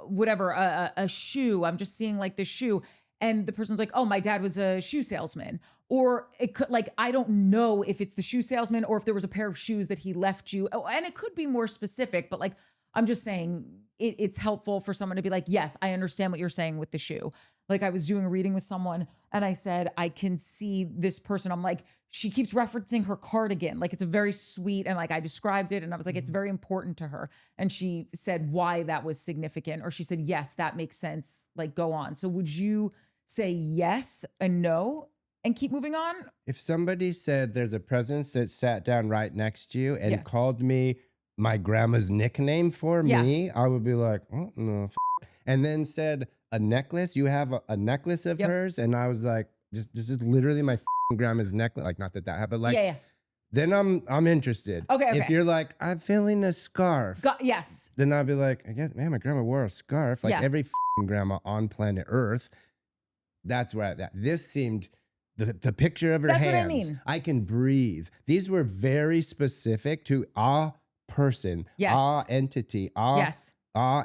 whatever, a shoe. I'm just seeing like the shoe. And the person's like, oh, my dad was a shoe salesman. Or it could like, I don't know if it's the shoe salesman or if there was a pair of shoes that he left you. Oh, and it could be more specific, but like, I'm just saying it's helpful for someone to be like, yes, I understand what you're saying with the shoe. Like I was doing a reading with someone and I said, I can see this person. I'm like, she keeps referencing her cardigan. Like it's a very sweet. And like, I described it and I was like, it's very important to her. And she said why that was significant. Or she said, yes, that makes sense. Like go on. So would you say yes and no and keep moving on? If somebody said there's a presence that sat down right next to you and called me my grandma's nickname for me, I would be like, oh, no. And then said a necklace, you have a necklace of hers. And I was like, this is literally my grandma's necklace. Like, not that happened. Like, then I'm interested. Okay. If you're like, I'm feeling a scarf. Yes. Then I'll be like, I guess, man, my grandma wore a scarf. Like every grandma on planet Earth. That's where this seemed the picture of her hands. That's what I mean. I can breathe. These were very specific to a person, a entity, a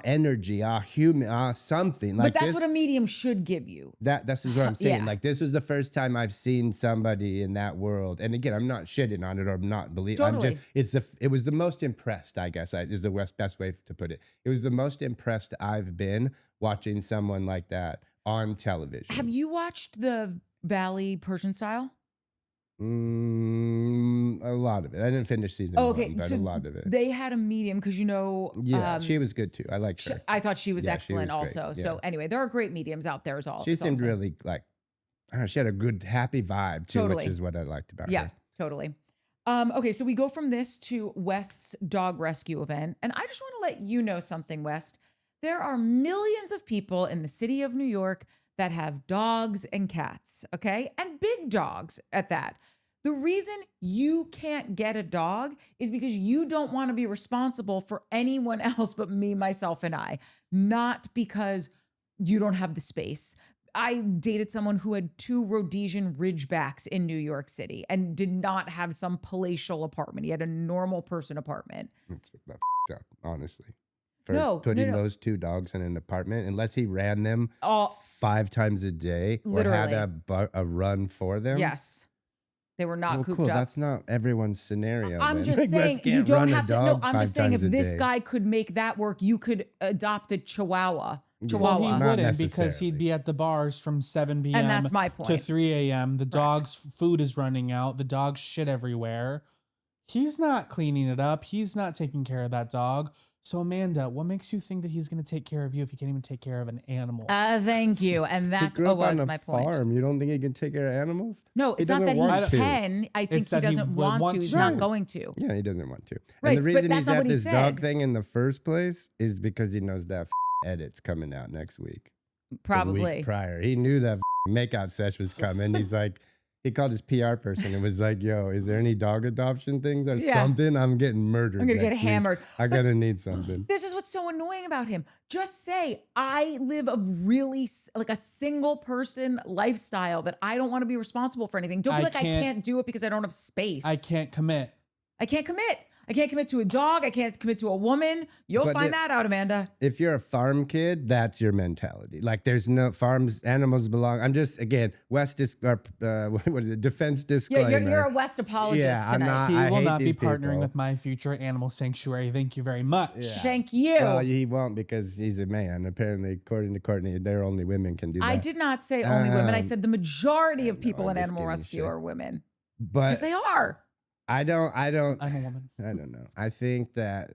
energy, a human, something. Like but that's what a medium should give you. This is what I'm saying. Like this was the first time I've seen somebody in that world. And again, I'm not shitting on it or not believing. Totally. It was the most impressed, I guess, is the best way to put it. It was the most impressed I've been watching someone like that on television. Have you watched the Valley Persian Style? A lot of it. I didn't finish season one, but so a lot of it. They had a medium because she was good too. I liked her. I thought she was excellent she was also. So anyway, there are great mediums out there as well. She seemed really like, I don't know, she had a good, happy vibe too, which is what I liked about her. Yeah, totally. Okay, so we go from this to West's dog rescue event. And I just want to let you know something, West. There are millions of people in the city of New York that have dogs and cats, okay? And big dogs at that. The reason you can't get a dog is because you don't want to be responsible for anyone else but me, myself, and I. Not because you don't have the space. I dated someone who had 2 Rhodesian Ridgebacks in New York City and did not have some palatial apartment. He had a normal person apartment. That's up, honestly. for putting those two dogs in an apartment unless he ran them 5 times a day or had a run for them. Yes. They were not cooped cool. up. That's not everyone's scenario. I'm man. just Like, Wes saying you can't don't run a have to. No, dog I'm 5 just saying if times a this day. guy could make that work, you could adopt a Chihuahua. Well, he Not wouldn't because necessarily. he'd be at the bars from 7 p.m. And that's my point. to 3 a.m. The dog's food is running out. The dog's shit everywhere. He's not cleaning it up. He's not taking care of that dog. So, Amanda, what makes you think that he's going to take care of you if he can't even take care of an animal? Thank you. And that grew up was on a my point. farm. You don't think he can take care of animals? No, it's not that he can. I think he doesn't want to. He's not going to. Yeah, he doesn't want to. Right, And the but reason that's he's not at what he this said. dog thing in the first place is because he knows that edit's coming out next week. The Probably. week prior. He knew that makeout sesh was coming. He's like, he called his PR person and was like, yo, is there any dog adoption things or something? I'm getting murdered. I'm going to get next week. hammered. I got to need something. This is what's so annoying about him. Just say, I live a really, like a single person lifestyle that I don't want to be responsible for anything. Don't be like, I can't do it because I don't have space. I can't commit. I can't commit. I can't commit to a dog. I can't commit to a woman. You'll find that out, Amanda. If you're a farm kid, that's your mentality. Like there's no farms, animals belong. I'm just, again, what is it? Defense disclaimer. Yeah, you're a West apologist tonight. I'm not. He will not be people. partnering with my future animal sanctuary. Thank you very much. Yeah. Thank you. Well, he won't because he's a man. Apparently, according to Courtney, they're only women can do that. I did not say only women. I said the majority of people in animal rescue are women. But because they are. I'm a woman. I don't know. I think that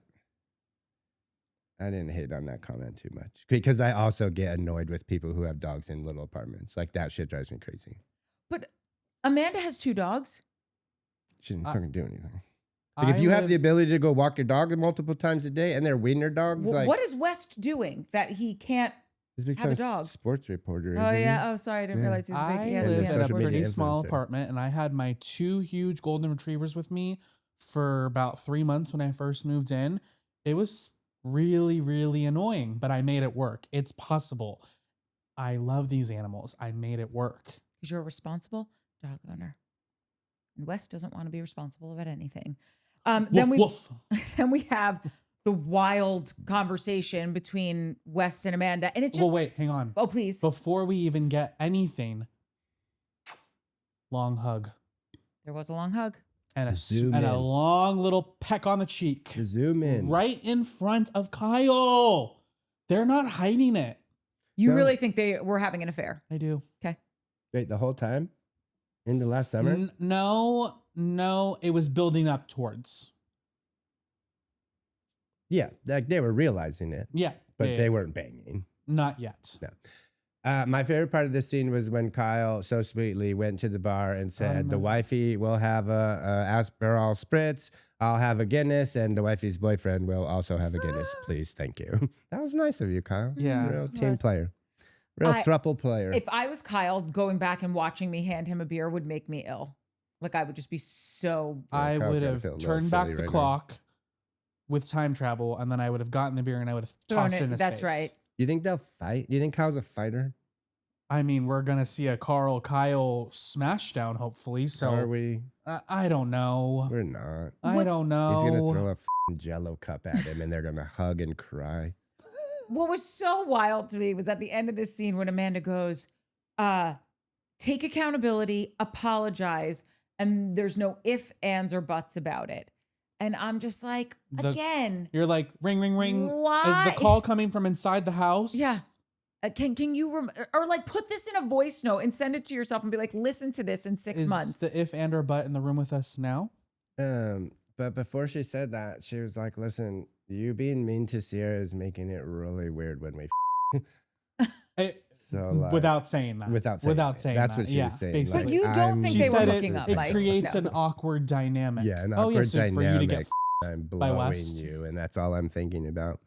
I didn't hate on that comment too much because I also get annoyed with people who have dogs in little apartments. Like that shit drives me crazy. But Amanda has 2 dogs. She didn't fucking do anything. Like if you have the ability to go walk your dog multiple times a day and they're wiener dogs, like what is West doing that he can't have a dog? Sports reporter. Oh yeah. Oh sorry, I didn't realize he was big. I lived in a social media pretty small influencer. apartment, and I had my 2 huge golden retrievers with me for about 3 months when I first moved in. It was really, really annoying, but I made it work. It's possible. I love these animals. I made it work. Because you're a responsible dog owner. And West doesn't want to be responsible about anything. Then we have the wild conversation between West and Amanda. And it just... Well, wait, hang on. Oh, please. Before we even get anything, long hug. There was a long hug. And a long little peck on the cheek. Zoom in. Right in front of Kyle. They're not hiding it. You really think they were having an affair? I do. Okay. Wait, the whole time? In the last summer? No, it was building up towards. Yeah, like they were realizing it. Yeah. But they weren't banging. Not yet. No. My favorite part of this scene was when Kyle so sweetly went to the bar and said, the wifey will have a Aperol spritz, I'll have a Guinness, and the wifey's boyfriend will also have a Guinness, please, thank you. That was nice of you, Kyle. Yeah. Real team player. Real thruple player. If I was Kyle, going back and watching me hand him a beer would make me ill. Like I would just be so... I Kyle's would gotta have feel a little turned back silly the right now. clock with time travel, and then I would have gotten the beer and I would have tossed it in his That's face. right. You think they'll fight? You think Kyle's a fighter? I mean, we're going to see a Kyle smashdown, hopefully. So Are we? I don't know. We're not. I don't know. He's going to throw a f***ing Jell-O cup at him and they're going to hug and cry. What was so wild to me was at the end of this scene when Amanda goes, take accountability, apologize, and there's no ifs, ands, or buts about it. And I'm just like, again. You're like, ring, ring, ring. Why? Is the call coming from inside the house? Yeah. Can you, or like put this in a voice note and send it to yourself and be like, listen to this in 6 months. Is the if, and, or but in the room with us now? But before she said that, she was like, listen, you being mean to Ciara is making it really weird when we So like, without saying that. Without saying that's what she was saying. Basically. But you don't think She they were said looking up, it Mike. creates No. an awkward dynamic. Yeah, an awkward so dynamic. for you to get I'm by blowing West. you, and that's all I'm thinking about.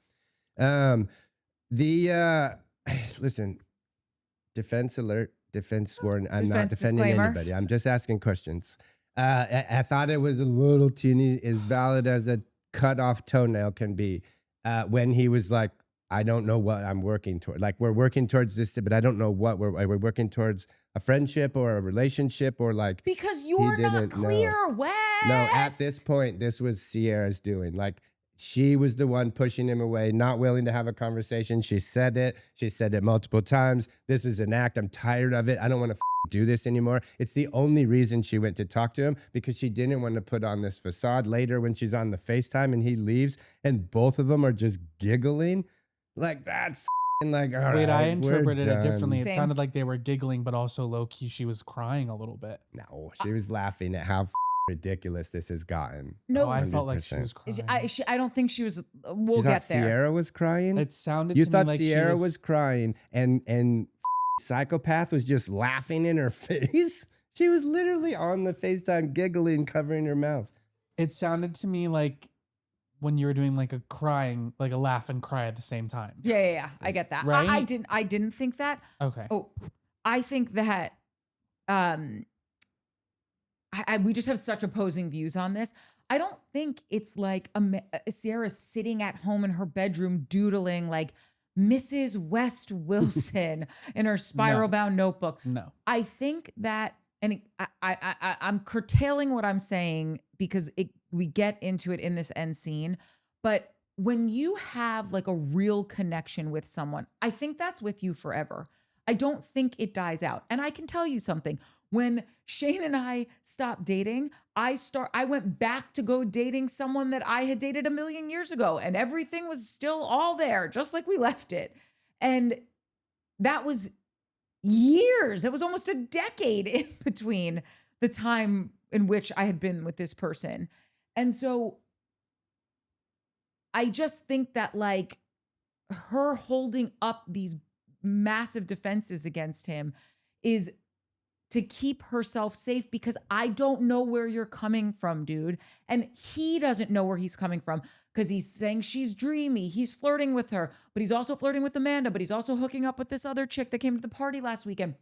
Listen, defense alert, defense warning. I'm not Defense defending disclaimer. anybody. I'm just asking questions. I thought it was a little teeny, as valid as a cut off toenail can be, when he was like, I don't know what I'm working toward. Like, we're working towards this, but I don't know what we're working towards, a friendship or a relationship or like. Because you're not clear, Wes. No, at this point, this was Ciara's doing. Like, she was the one pushing him away, not willing to have a conversation. She said it. She said it multiple times. This is an act. I'm tired of it. I don't want to do this anymore. It's the only reason she went to talk to him, because she didn't want to put on this facade later when she's on the FaceTime and he leaves and both of them are just giggling. Like, that's like, all Wait, right, I interpreted we're it differently. done. It sounded like they were giggling, but also low key, she was crying a little bit. No, she was laughing at how ridiculous this has gotten. No, Oh, I felt like she 100%. was crying. I don't think she was. We'll You thought get there. Ciara was crying? It sounded You to thought me like Ciara she was crying and Psychopath was just laughing in her face? She was literally on the FaceTime giggling, covering her mouth. It sounded to me like when you were doing like a crying, like a laugh and cry at the same time. Yeah. I get that. Right? I didn't think that. Okay. Oh, I think that we just have such opposing views on this. I don't think it's like Ciara sitting at home in her bedroom doodling like Mrs. West Wilson in her spiral bound notebook. No. I think that, and I'm curtailing what I'm saying because we get into it in this end scene, but when you have like a real connection with someone, I think that's with you forever. I don't think it dies out. And I can tell you something. When Shane and I stopped dating, I went back to go dating someone that I had dated a million years ago, and everything was still all there, just like we left it. And that was years. It was almost a decade in between the time in which I had been with this person. And so I just think that like her holding up these massive defenses against him is to keep herself safe, because I don't know where you're coming from, dude. And he doesn't know where he's coming from, because he's saying she's dreamy. He's flirting with her, but he's also flirting with Amanda, but he's also hooking up with this other chick that came to the party last weekend.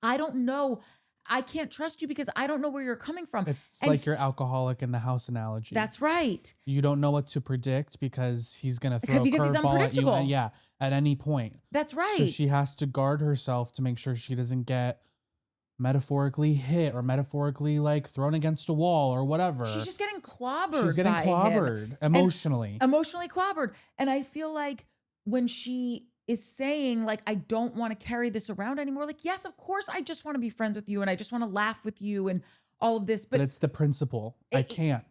I don't know. I can't trust you because I don't know where you're coming from. It's like your alcoholic in the house analogy. That's right. You don't know what to predict because he's going to throw a Because he's curveball at you. unpredictable. At any point. That's right. So she has to guard herself to make sure she doesn't get metaphorically hit or metaphorically like thrown against a wall or whatever. She's just getting clobbered. She's getting by clobbered him. emotionally. Emotionally clobbered. And I feel like when she is saying like, I don't want to carry this around anymore. Like, yes, of course, I just want to be friends with you and I just want to laugh with you and all of this. But it's the principle. I can't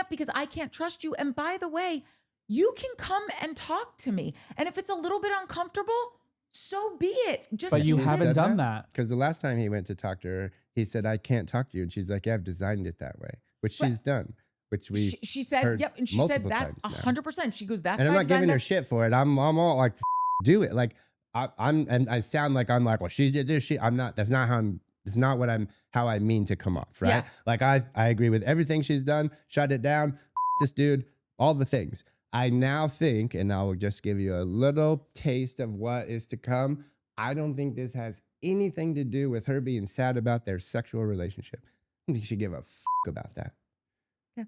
because I can't trust you. And by the way, you can come and talk to me. And if it's a little bit uncomfortable, so be it. But you haven't done that. Because the last time he went to talk to her, he said, I can't talk to you. And she's like, yeah, I've designed it that way, which she's done. Which she said, yep. And she said that's 100%. She goes, that's and I'm not giving her that. shit for it. I'm all like, do it. Like and I sound like I'm like, well, she did this. I'm not. That's not how I mean to come off, right? Yeah. Like I agree with everything she's done. Shut it down. This dude, all the things. I now think, and I will just give you a little taste of what is to come. I don't think this has anything to do with her being sad about their sexual relationship. I don't think she give a about that. Yeah.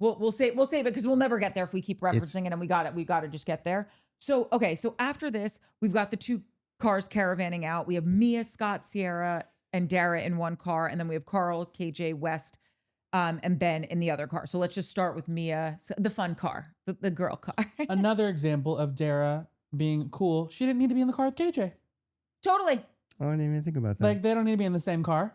We'll save it because we'll never get there if we keep referencing it, and we got to just get there. So, okay. So after this, we've got the two cars caravanning out. We have Mia, Scott, Ciara, and Dara in one car. And then we have Carl, KJ, West, and Ben in the other car. So let's just start with Mia, the fun car, the girl car. Another example of Dara being cool. She didn't need to be in the car with KJ. Totally. I didn't even think about that. Like, they don't need to be in the same car.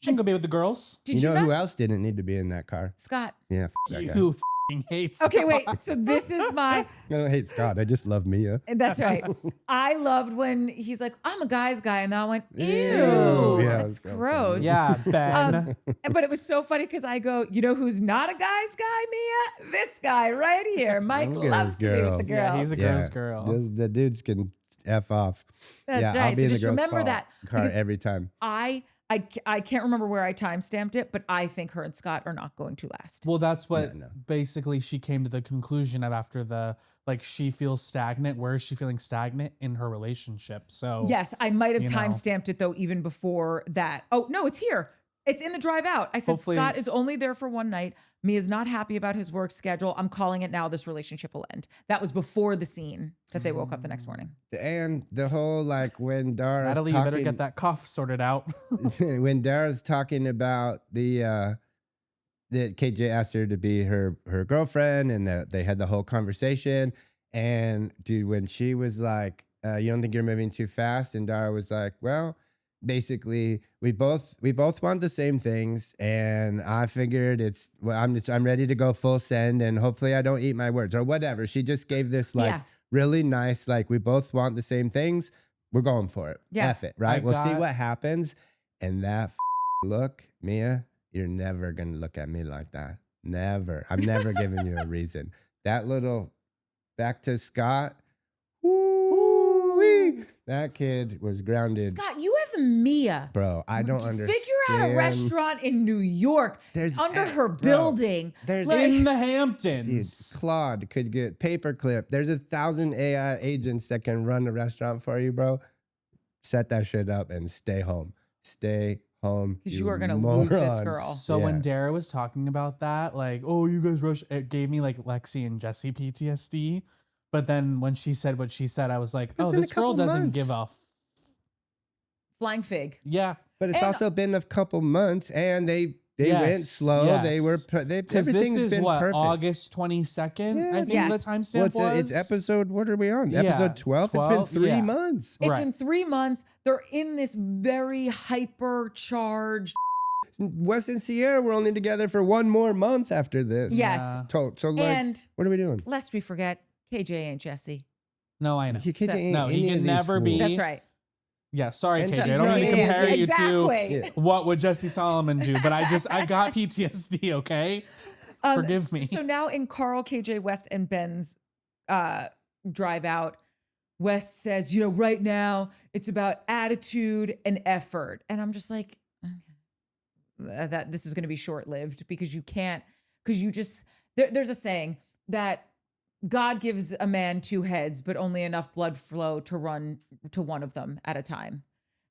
She can go be with the girls. Did you know who else didn't need to be in that car? Scott. Yeah, that guy. You f***ing hate Scott. Okay, wait. So this is I don't hate Scott. I just love Mia. That's right. I loved when he's like, I'm a guy's guy. And then I went, ew, Yeah, that's so gross. Yeah, Ben. But it was so funny because I go, you know who's not a guy's guy, Mia? This guy right here. Mike Look at loves this to be with girl. the girls. Yeah, he's a girl's girl. The dudes can F off. That's I'll right. be So in the just girls' remember that. car because every time. I can't remember where I time-stamped it, but I think her and Scott are not going to last. Well, that's what No. basically she came to the conclusion of after the, like, she feels stagnant. Where is she feeling stagnant in her relationship? So Yes, I might have you know. time-stamped it though, even before that. Oh, no, it's here. It's in the drive out. I said, Hopefully- Scott is only there for one night. Mia's not happy about his work schedule. I'm calling it now. This relationship will end. That was before the scene that they woke up the next morning. And the whole like when Dara's Natalie, talking, you better get that cough sorted out. when Dara's talking about the that KJ asked her to be her girlfriend, and they had the whole conversation. And dude, when she was like, "You don't think you're moving too fast?" and Dara was like, "Well, basically, we both want the same things, and I figured I'm ready to go full send, and hopefully I don't eat my words or whatever." She just gave this like really nice, like, we both want the same things. We're going for it. Yeah. F it, right? We'll see what happens. And that look, Mia, you're never going to look at me like that. Never. I'm never giving you a reason. That little back to Scott. Woo-wee. That kid was grounded. Scott, you have Mia. Bro, I don't understand. Figure out a restaurant in New York under her building. There's in the Hamptons. Dude, Claude could get paperclip. There's 1,000 AI agents that can run a restaurant for you, bro. Set that shit up and stay home. Stay home. Because you are going to lose this girl. So when Dara was talking about that, like, oh, you guys rush, it gave me like Lexi and Jesse PTSD. But then when she said what she said, I was like, oh, this girl doesn't give a flying fig. Yeah. But it's also been a couple months, and they went slow. Yes. Everything's been perfect. August 22nd, I think the timestamp was. It's episode, what are we on? Yeah, Episode 12? It's been 3 months. It's been 3 months. They're in this very hyper-charged. Wes and Ciara were only together for 1 more month after this. Yes. So like, and what are we doing? Lest we forget, KJ ain't Jesse. No, I know. KJ ain't no, he can never be. That's right. Yeah, sorry, And KJ. she's I don't mean to not- compare you exactly. to what would Jesse Solomon do, but I got PTSD, okay? Forgive me. So now in Carl, KJ, West, and Ben's drive out, West says, right now it's about attitude and effort. And I'm just like, okay, that this is going to be short-lived because there's a saying that God gives a man 2 heads, but only enough blood flow to run to one of them at a time.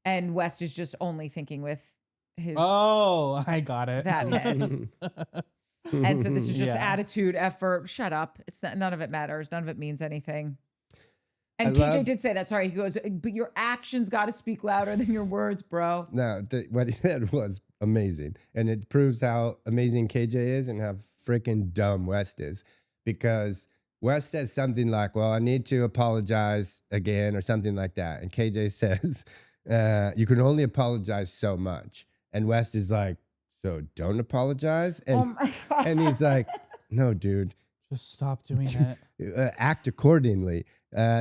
And West is just only thinking with his I got it. that head. And so this is just attitude, effort. Shut up. It's not, none of it matters. None of it means anything. And KJ did say that. Sorry. He goes, but your actions got to speak louder than your words, bro. No, what he said was amazing. And it proves how amazing KJ is and how freaking dumb West is. Because West says something like, well, I need to apologize again or something like that. And KJ says, you can only apologize so much. And West is like, so don't apologize? And, and he's like, no, dude. Just stop doing it. Act accordingly.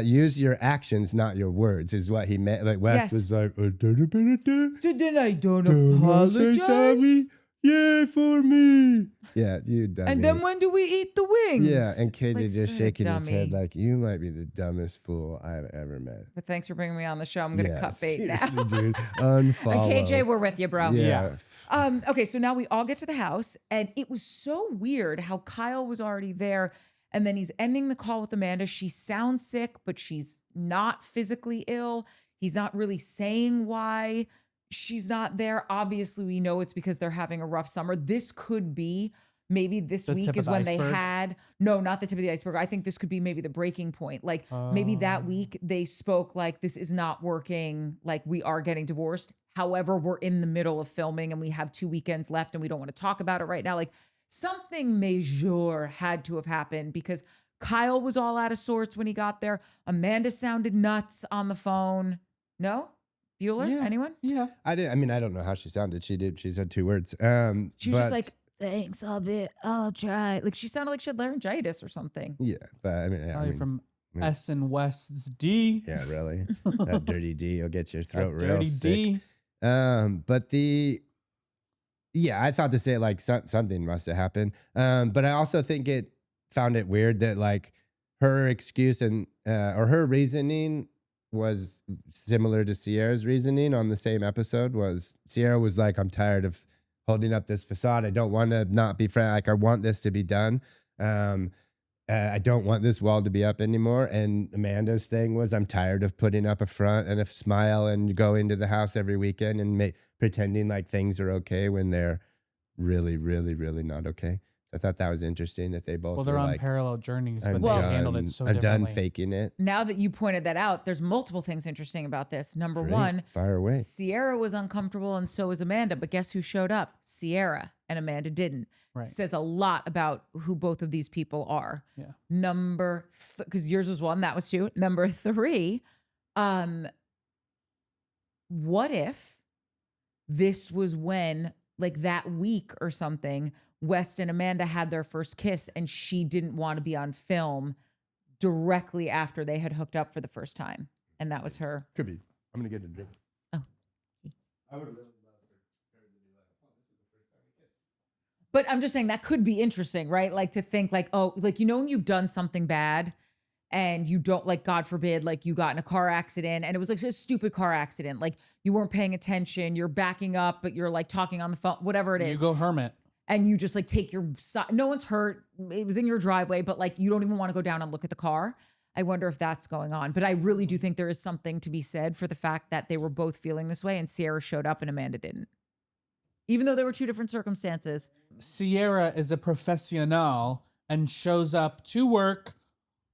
Use your actions, not your words, is what he meant. Like West was like, so then I don't apologize. Sorry. Yay for me. Yeah, you dummy. And then when do we eat the wings? Yeah, and KJ Like, just shaking his head dummy. like, you might be the dumbest fool I've ever met. But thanks for bringing me on the show. I'm going to cut bait now. Seriously, dude. Unfollow. KJ, we're with you, bro. Yeah. Okay, so now we all get to the house, and it was so weird how Kyle was already there, and then he's ending the call with Amanda. She sounds sick, but she's not physically ill. He's not really saying why she's not there. Obviously, we know it's because they're having a rough summer. This could be maybe this week is when they had, no, not the tip of the iceberg. I think this could be maybe the breaking point. Like maybe that week they spoke like, this is not working. Like we are getting divorced. However, we're in the middle of filming and we have 2 weekends left and we don't want to talk about it right now. Like something major had to have happened because Kyle was all out of sorts when he got there. Amanda sounded nuts on the phone. No? Bueller? Yeah. Anyone? Yeah. I don't know how she sounded. She said 2 words. She was just like, thanks, I'll try. Like she sounded like she had laryngitis or something. yeah, but I mean, From S and West's D. yeah, really. That dirty D will get your throat real Dirty sick. D. But I thought to say like something must have happened. But I also think it found it weird that like her excuse and or her reasoning was similar to Ciara's reasoning on the same episode. Was Ciara was like, I'm tired of holding up this facade. I don't want to not be friends. Like I want this to be done. I don't want this wall to be up anymore. And Amanda's thing was, I'm tired of putting up a front and a smile and go into the house every weekend and pretending like things are okay when they're really, really, really not okay. I thought that was interesting that they both Well, they're were on like, parallel journeys, I'm but they done, handled it so I'm done differently. faking it. Now that you pointed that out, there's multiple things interesting about this. Number Great. one, Fire away. Ciara was uncomfortable and so was Amanda, but guess who showed up? Ciara, and Amanda didn't. Right. Says a lot about who both of these people are. Yeah. Because yours was 1, that was 2. Number 3, what if this was when, like that week or something, West and Amanda had their first kiss and she didn't want to be on film directly after they had hooked up for the first time. And that was her. Could be. I'm going to get a drink. Oh. I would really love her to be like, oh, this is the first time we kissed. But I'm just saying that could be interesting, right? Like to think like, oh, like, you know, when you've done something bad and you don't, like, God forbid, like you got in a car accident and it was like a stupid car accident. Like you weren't paying attention, you're backing up, but you're like talking on the phone, whatever it is. You go hermit. And you just like take your side. No one's hurt. It was in your driveway, but like you don't even want to go down and look at the car. I wonder if that's going on. But I really do think there is something to be said for the fact that they were both feeling this way and Ciara showed up and Amanda didn't. Even though there were 2 different circumstances. Ciara is a professional and shows up to work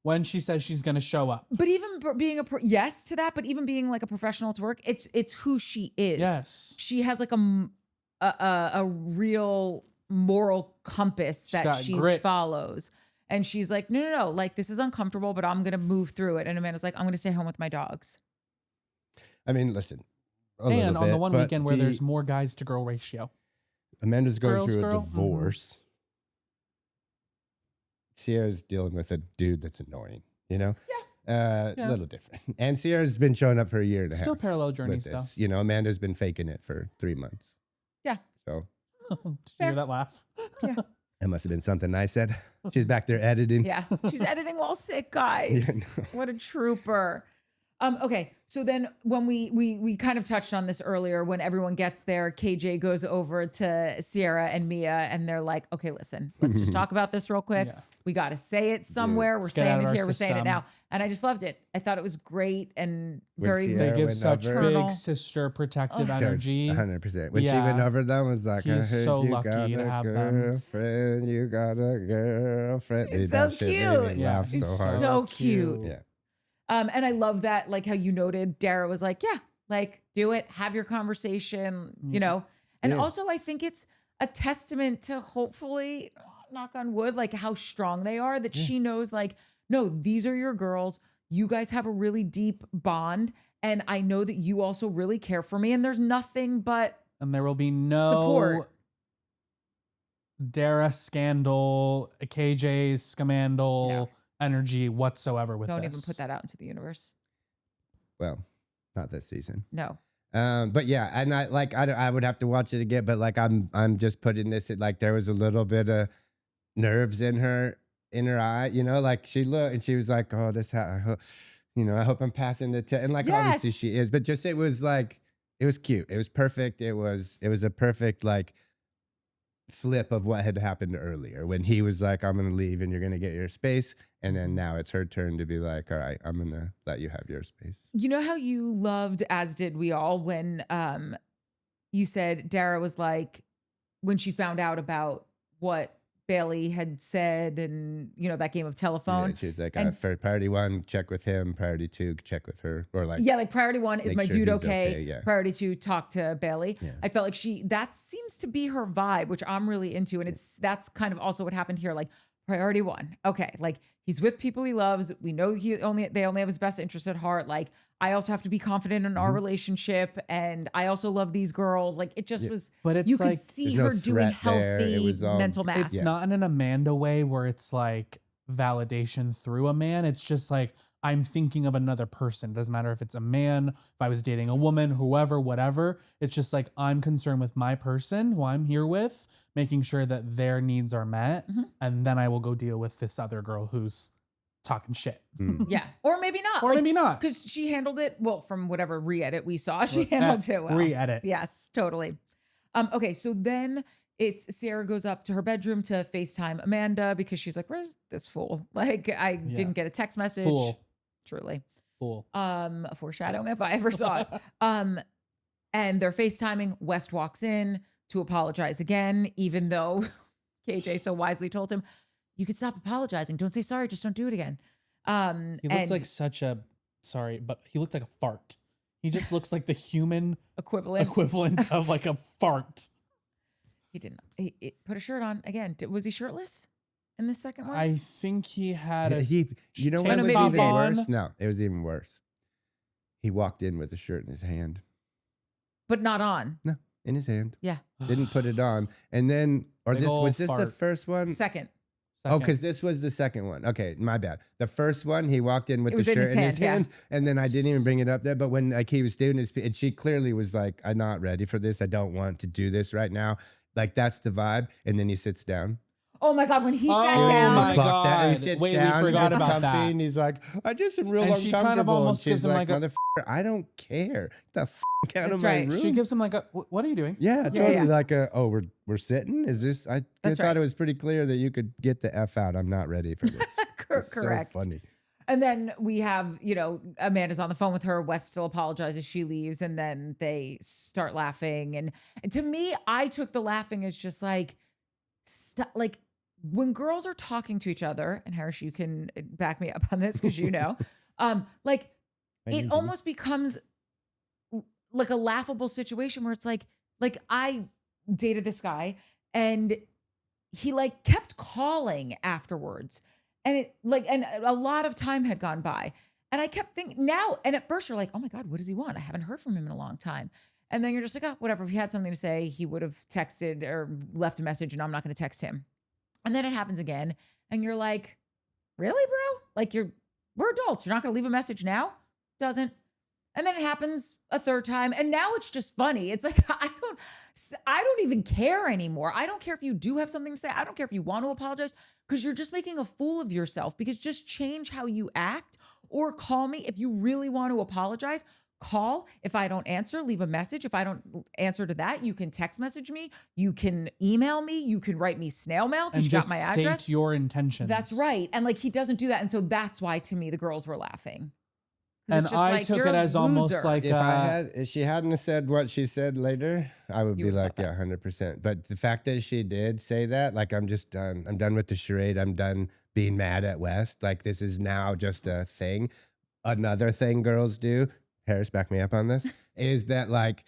when she says she's going to show up. But even being yes to that, but even being like a professional to work, it's who she is. Yes. She has like a real moral compass that she follows. And she's like, no, like this is uncomfortable, but I'm going to move through it. And Amanda's like, I'm going to stay home with my dogs. I mean, listen. And on the one weekend where there's more guys to girl ratio. Amanda's going through a Girl. divorce. Ciara's dealing with a dude that's annoying, you know? Yeah. A little different. And Ciara's been showing up for a year and a half. Still parallel journeys, though. You know, Amanda's been faking it for 3 months. Yeah. So. Did you hear that laugh? Yeah. That must have been something I said. She's back there editing. Yeah. She's editing while sick, guys. Yeah, no. What a trooper. Okay. So then when we kind of touched on this earlier, when everyone gets there, KJ goes over to Ciara and Mia and they're like, okay, listen, let's just talk about this real quick. Yeah. We got to say it somewhere. We're Let's get out saying of it our here. We're saying it system. now. And I just loved it. I thought it was great and very, Ciara They give went such over. Maternal. big sister protective energy. 100%. When she Yeah. went over them, was like, I heard He's so you lucky got to a have them. girlfriend. You got a girlfriend. He's Dude, so that shit made me cute. laugh He's so hard. so cute. Yeah. And I love that, like how you noted, Dara was like, yeah, like do it, have your conversation, you know? And Yeah. also I think it's a testament to hopefully, knock on wood, like how strong they are, that she knows like, no, these are your girls. You guys have a really deep bond. And I know that you also really care for me. And there's nothing but And there will be no support. Darra scandal, KJ's scandal No. energy whatsoever with Don't this. even put that out into the universe. Well, not this season. No. But yeah, and I would have to watch it again, but like I'm just putting this at, like there was a little bit of nerves in her eye, you know, like she looked and she was like, oh, I hope I'm passing the test. And like obviously Yes. she is, but just it was cute. It was perfect. It was a perfect like flip of what had happened earlier when he was like, I'm gonna leave and you're gonna get your space. And then now it's her turn to be like, all right, I'm gonna let you have your space. You know how you loved, as did we all, when you said Dara was like, when she found out about what Bailey had said and, you know, that game of telephone. Yeah, she was like, And- for priority 1, check with him. Priority 2, check with her. Or like, Yeah, like priority 1 is make my sure dude he's okay? okay, yeah. Priority 2, talk to Bailey. Yeah. I felt like that seems to be her vibe, which I'm really into. And that's kind of also what happened here. Like priority 1, okay, like he's with people he loves. We know they only have his best interest at heart. Like I also have to be confident in our relationship, and I also love these girls. Like it just was, But it's you could like, see there's no her doing threat there. It healthy was, mental math. It's not in an Amanda way where it's like validation through a man. It's just like, I'm thinking of another person. Doesn't matter if it's a man, if I was dating a woman, whoever, whatever. It's just like, I'm concerned with my person who I'm here with, making sure that their needs are met. And then I will go deal with this other girl who's talking shit. Yeah, or maybe not. Or maybe not. Because she handled it well from whatever re-edit we saw. She handled it well. Re-edit. Yes, totally. Okay, so then Ciara goes up to her bedroom to FaceTime Amanda because she's like, "Where's this fool? Like, I didn't get a text message." Fool. Truly. Fool. Foreshadowing if I ever saw it. And they're FaceTiming. West walks in to apologize again, even though KJ so wisely told him, you could stop apologizing. Don't say sorry. Just don't do it again. He looked like he looked like a fart. He just looks like the human equivalent of like a fart. He didn't. He put a shirt on again. Was he shirtless in the second one? I think he had a. You know what was even worse? No, it was even worse. He walked in with a shirt in his hand, but not on. No, in his hand. Yeah. Didn't put it on, and then was this the first one? Second. Oh, because this was the second one. Okay, my bad. The first one, he walked in with the shirt in his hand, and then I didn't even bring it up there. But when like he was doing his, and she clearly was like, "I'm not ready for this. I don't want to do this right now." Like that's the vibe. And then he sits down. Oh my God! When he sat down, my God! That, he sits down, forgot about that. And he's like, "I just am real uncomfortable." She kind of almost gives him like a, "Motherfucker, I don't care. Get the fuck out of my room." She gives him like a, "What are you doing?" Yeah, totally. Like a, "Oh, we're sitting. Is this?" I thought it was pretty clear that you could get the F out. I'm not ready for this. Correct. So funny. And then we have, Amanda's on the phone with her. Wes still apologizes. She leaves, and then they start laughing. And to me, I took the laughing as just like, like when girls are talking to each other. And Harris, you can back me up on this because like it almost becomes like a laughable situation where it's like I dated this guy, and he like kept calling afterwards. And and a lot of time had gone by. And I kept thinking now, and at first you're like, oh my God, what does he want? I haven't heard from him in a long time. And then you're just like, oh, whatever. If he had something to say, he would have texted or left a message, and I'm not going to text him. And then it happens again. And you're like, really, bro? Like we're adults. You're not going to leave a message now? Doesn't. And then it happens a third time. And now it's just funny. It's like, I don't even care anymore. I don't care if you do have something to say. I don't care if you want to apologize, because you're just making a fool of yourself. Because just change how you act, or call me. If you really want to apologize, call. If I don't answer, leave a message. If I don't answer to that, you can text message me. You can email me. You can write me snail mail because you got my address. State your intentions. That's right. And like, he doesn't do that. And so that's why, to me, the girls were laughing. And I took it as almost like if she hadn't said what she said later, I would be like, yeah, 100%. But the fact that she did say that, like, I'm just done. I'm done with the charade. I'm done being mad at West. Like, this is now just a thing. Another thing girls do, Harris, back me up on this, is that like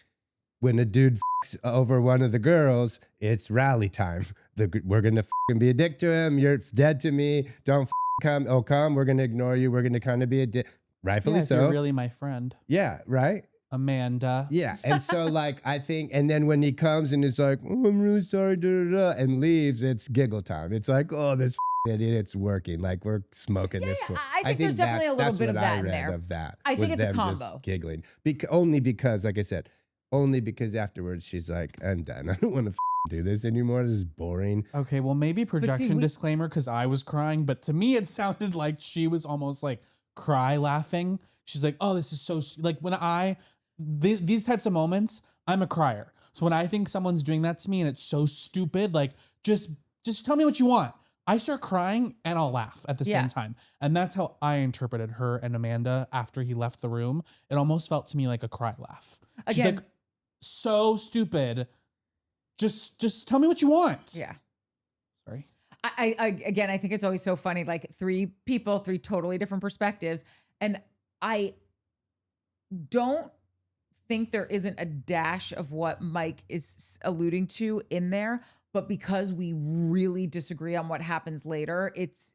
when a dude fucks over one of the girls, it's rally time. We're gonna fucking be a dick to him. You're dead to me. Don't come. Oh, come. We're gonna ignore you. We're gonna kind of be a dick. Rightfully so. You're really my friend. Yeah, right? Amanda. Yeah. And so like I think, and then when he comes and it's like, oh, I'm really sorry, and leaves, it's giggle time. It's like, oh, this idiot, it's working. Like we're smoking this. I think there's definitely a little bit of that in there. I think it's a combo. Just giggling. Only because, like I said, afterwards she's like, I'm done. I don't want to do this anymore. This is boring. Okay, well maybe projection disclaimer because I was crying, but to me it sounded like she was almost like cry laughing. She's like, oh, this is so like when these types of moments, I'm a crier. So when I think someone's doing that to me and it's so stupid, like just tell me what you want. I start crying and I'll laugh at the same time. And that's how I interpreted her and Amanda after he left the room. It almost felt to me like a cry laugh. She's like, so stupid. Just tell me what you want. Yeah. Sorry. I think it's always so funny, like three people, three totally different perspectives. And I don't think there isn't a dash of what Mike is alluding to in there, but because we really disagree on what happens later, it's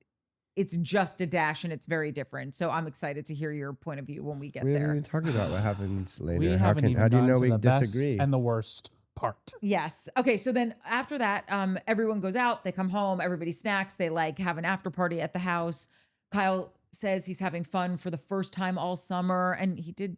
just a dash and it's very different. So I'm excited to hear your point of view when we get there. We haven't even talked about what happens later. We haven't even how do you know we the disagree? Best and the worst part. Yes. Okay. So then after that, everyone goes out, they come home, everybody snacks, they like have an after party at the house. Kyle says he's having fun for the first time all summer. And he did.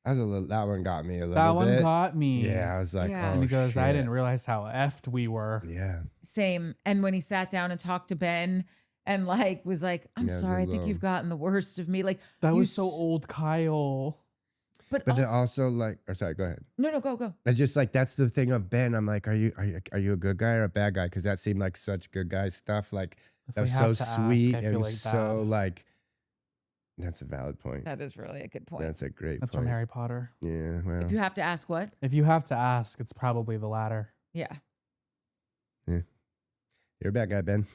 That one got me a little bit. That one got me. Yeah. I was like, oh, and he goes, shit. I didn't realize how effed we were. Yeah. Same. And when he sat down and talked to Ben and like, was like, I'm sorry, I think you've gotten the worst of me. Like that was so old Kyle. But also like, or sorry, go ahead. No, go. It's just like, that's the thing of Ben. I'm like, are you a good guy or a bad guy? Because that seemed like such good guy stuff. Like that was so sweet and like so like, that's a valid point. That is really a good point. That's a great point. That's from Harry Potter. Yeah, well. If you have to ask what? If you have to ask, it's probably the latter. Yeah. Yeah. You're a bad guy, Ben.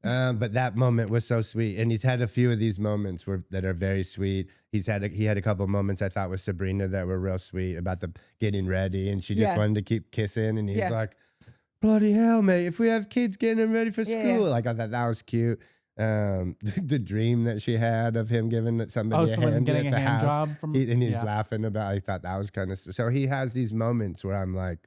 But that moment was so sweet, and he's had a few of these moments that are very sweet. He had a couple of moments I thought with Sabrina that were real sweet about the getting ready, and she just wanted to keep kissing, and he's like, "Bloody hell, mate! If we have kids getting them ready for school," like I thought that was cute. The dream that she had of him giving somebody a hand getting at a the hand house, job from, and he's laughing about. I thought that was kind of so. He has these moments where I'm like,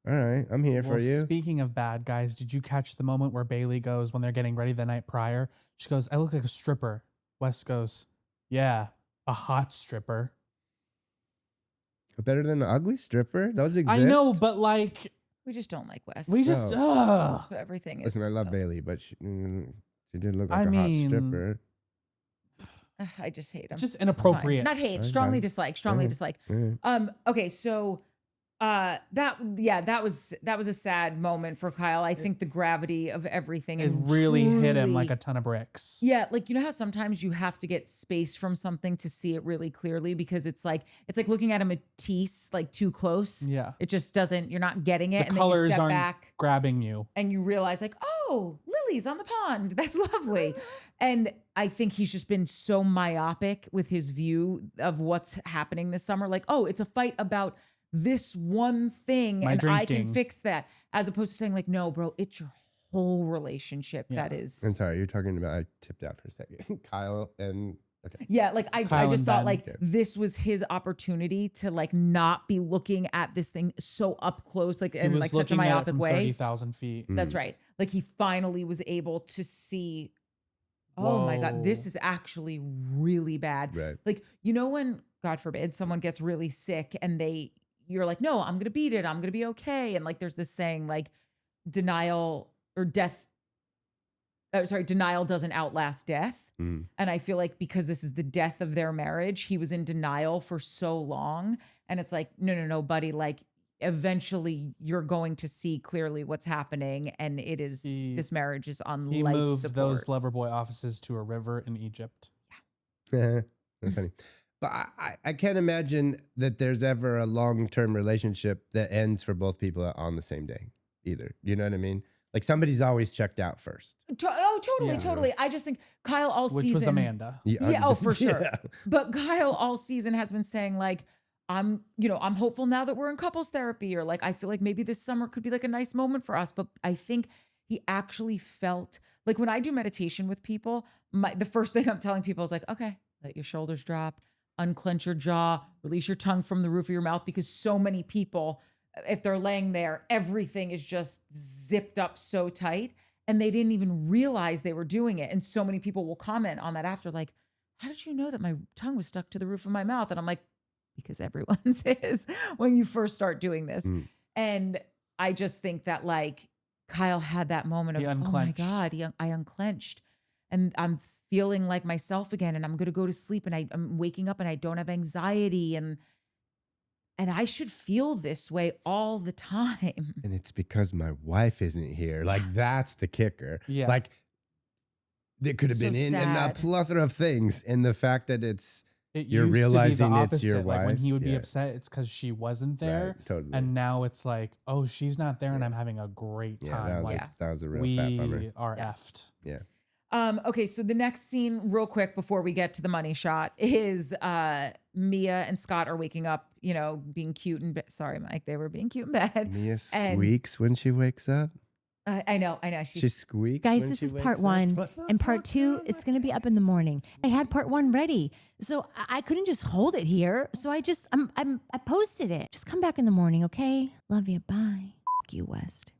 all right, I'm here for you. Speaking of bad guys, did you catch the moment where Bailey goes when they're getting ready the night prior? She goes, "I look like a stripper." Wes goes, "Yeah, a hot stripper." Better than an ugly stripper? Those exist. I know, but like we just don't like Wes. we just so everything is. Listen, I love Bailey, but she did look like a hot stripper. I just hate him. Just inappropriate. Not hate, strongly dislike. Strongly dislike. Okay, so that was a sad moment for Kyle. I think the gravity of everything, it really hit him like a ton of bricks. Yeah, like you know how sometimes you have to get space from something to see it really clearly because it's like looking at a Matisse like too close. Yeah, it just doesn't. You're not getting it. The and colors then you step aren't back, grabbing you, and you realize like, oh, lilies on the pond. That's lovely. And I think he's just been so myopic with his view of what's happening this summer. Like, oh, it's a fight about this one thing and I can fix that, as opposed to saying like, no, bro, it's your whole relationship that is. I'm sorry, you're talking about, I tipped out for a second. Kyle and yeah, like I just thought like this was his opportunity to like not be looking at this thing so up close, like in like such a myopic way. 30,000 feet. That's right. Like he finally was able to see, oh my God, this is actually really bad. Right. Like, you know, when God forbid someone gets really sick and you're like, no, I'm going to beat it. I'm going to be okay. And like, there's this saying like denial doesn't outlast death. And I feel like because this is the death of their marriage, he was in denial for so long. And it's like, no, buddy, like eventually you're going to see clearly what's happening. And this marriage is on life support. He moved those Loverboy offices to a river in Egypt. Yeah. That's funny. But I can't imagine that there's ever a long-term relationship that ends for both people on the same day either. You know what I mean? Like somebody's always checked out first. Totally. I just think Kyle all season. Which was Amanda. Yeah, for sure. Yeah. But Kyle all season has been saying like, I'm hopeful now that we're in couples therapy, or like, I feel like maybe this summer could be like a nice moment for us. But I think he actually felt like when I do meditation with people, the first thing I'm telling people is like, okay, let your shoulders drop. Unclench your jaw, release your tongue from the roof of your mouth, because so many people, if they're laying there, everything is just zipped up so tight and they didn't even realize they were doing it. And so many people will comment on that after like, how did you know that my tongue was stuck to the roof of my mouth? And I'm like, because everyone's is when you first start doing this. And I just think that like Kyle had that moment of, oh my God, I unclenched and I'm feeling like myself again, and I'm going to go to sleep and I'm waking up and I don't have anxiety, and I should feel this way all the time. And it's because my wife isn't here. Like that's the kicker. Yeah. Like it could have been in a plethora of things. And the fact that you're realizing it's your wife. Like when he would be upset, it's because she wasn't there. Right, totally. And now it's like, oh, she's not there and I'm having a great time. That was a real fat bummer. We are effed. Yeah. Okay, so the next scene, real quick, before we get to the money shot, is Mia and Scott are waking up, being cute in bed. Sorry, Mike, they were being cute in bed. Mia squeaks when she wakes up. I know. She squeaks. Guys, this is part one, and part two is going to be up in the morning. I had part one ready, so I couldn't just hold it here. So I posted it. Just come back in the morning, okay? Love you. Bye. F you, West.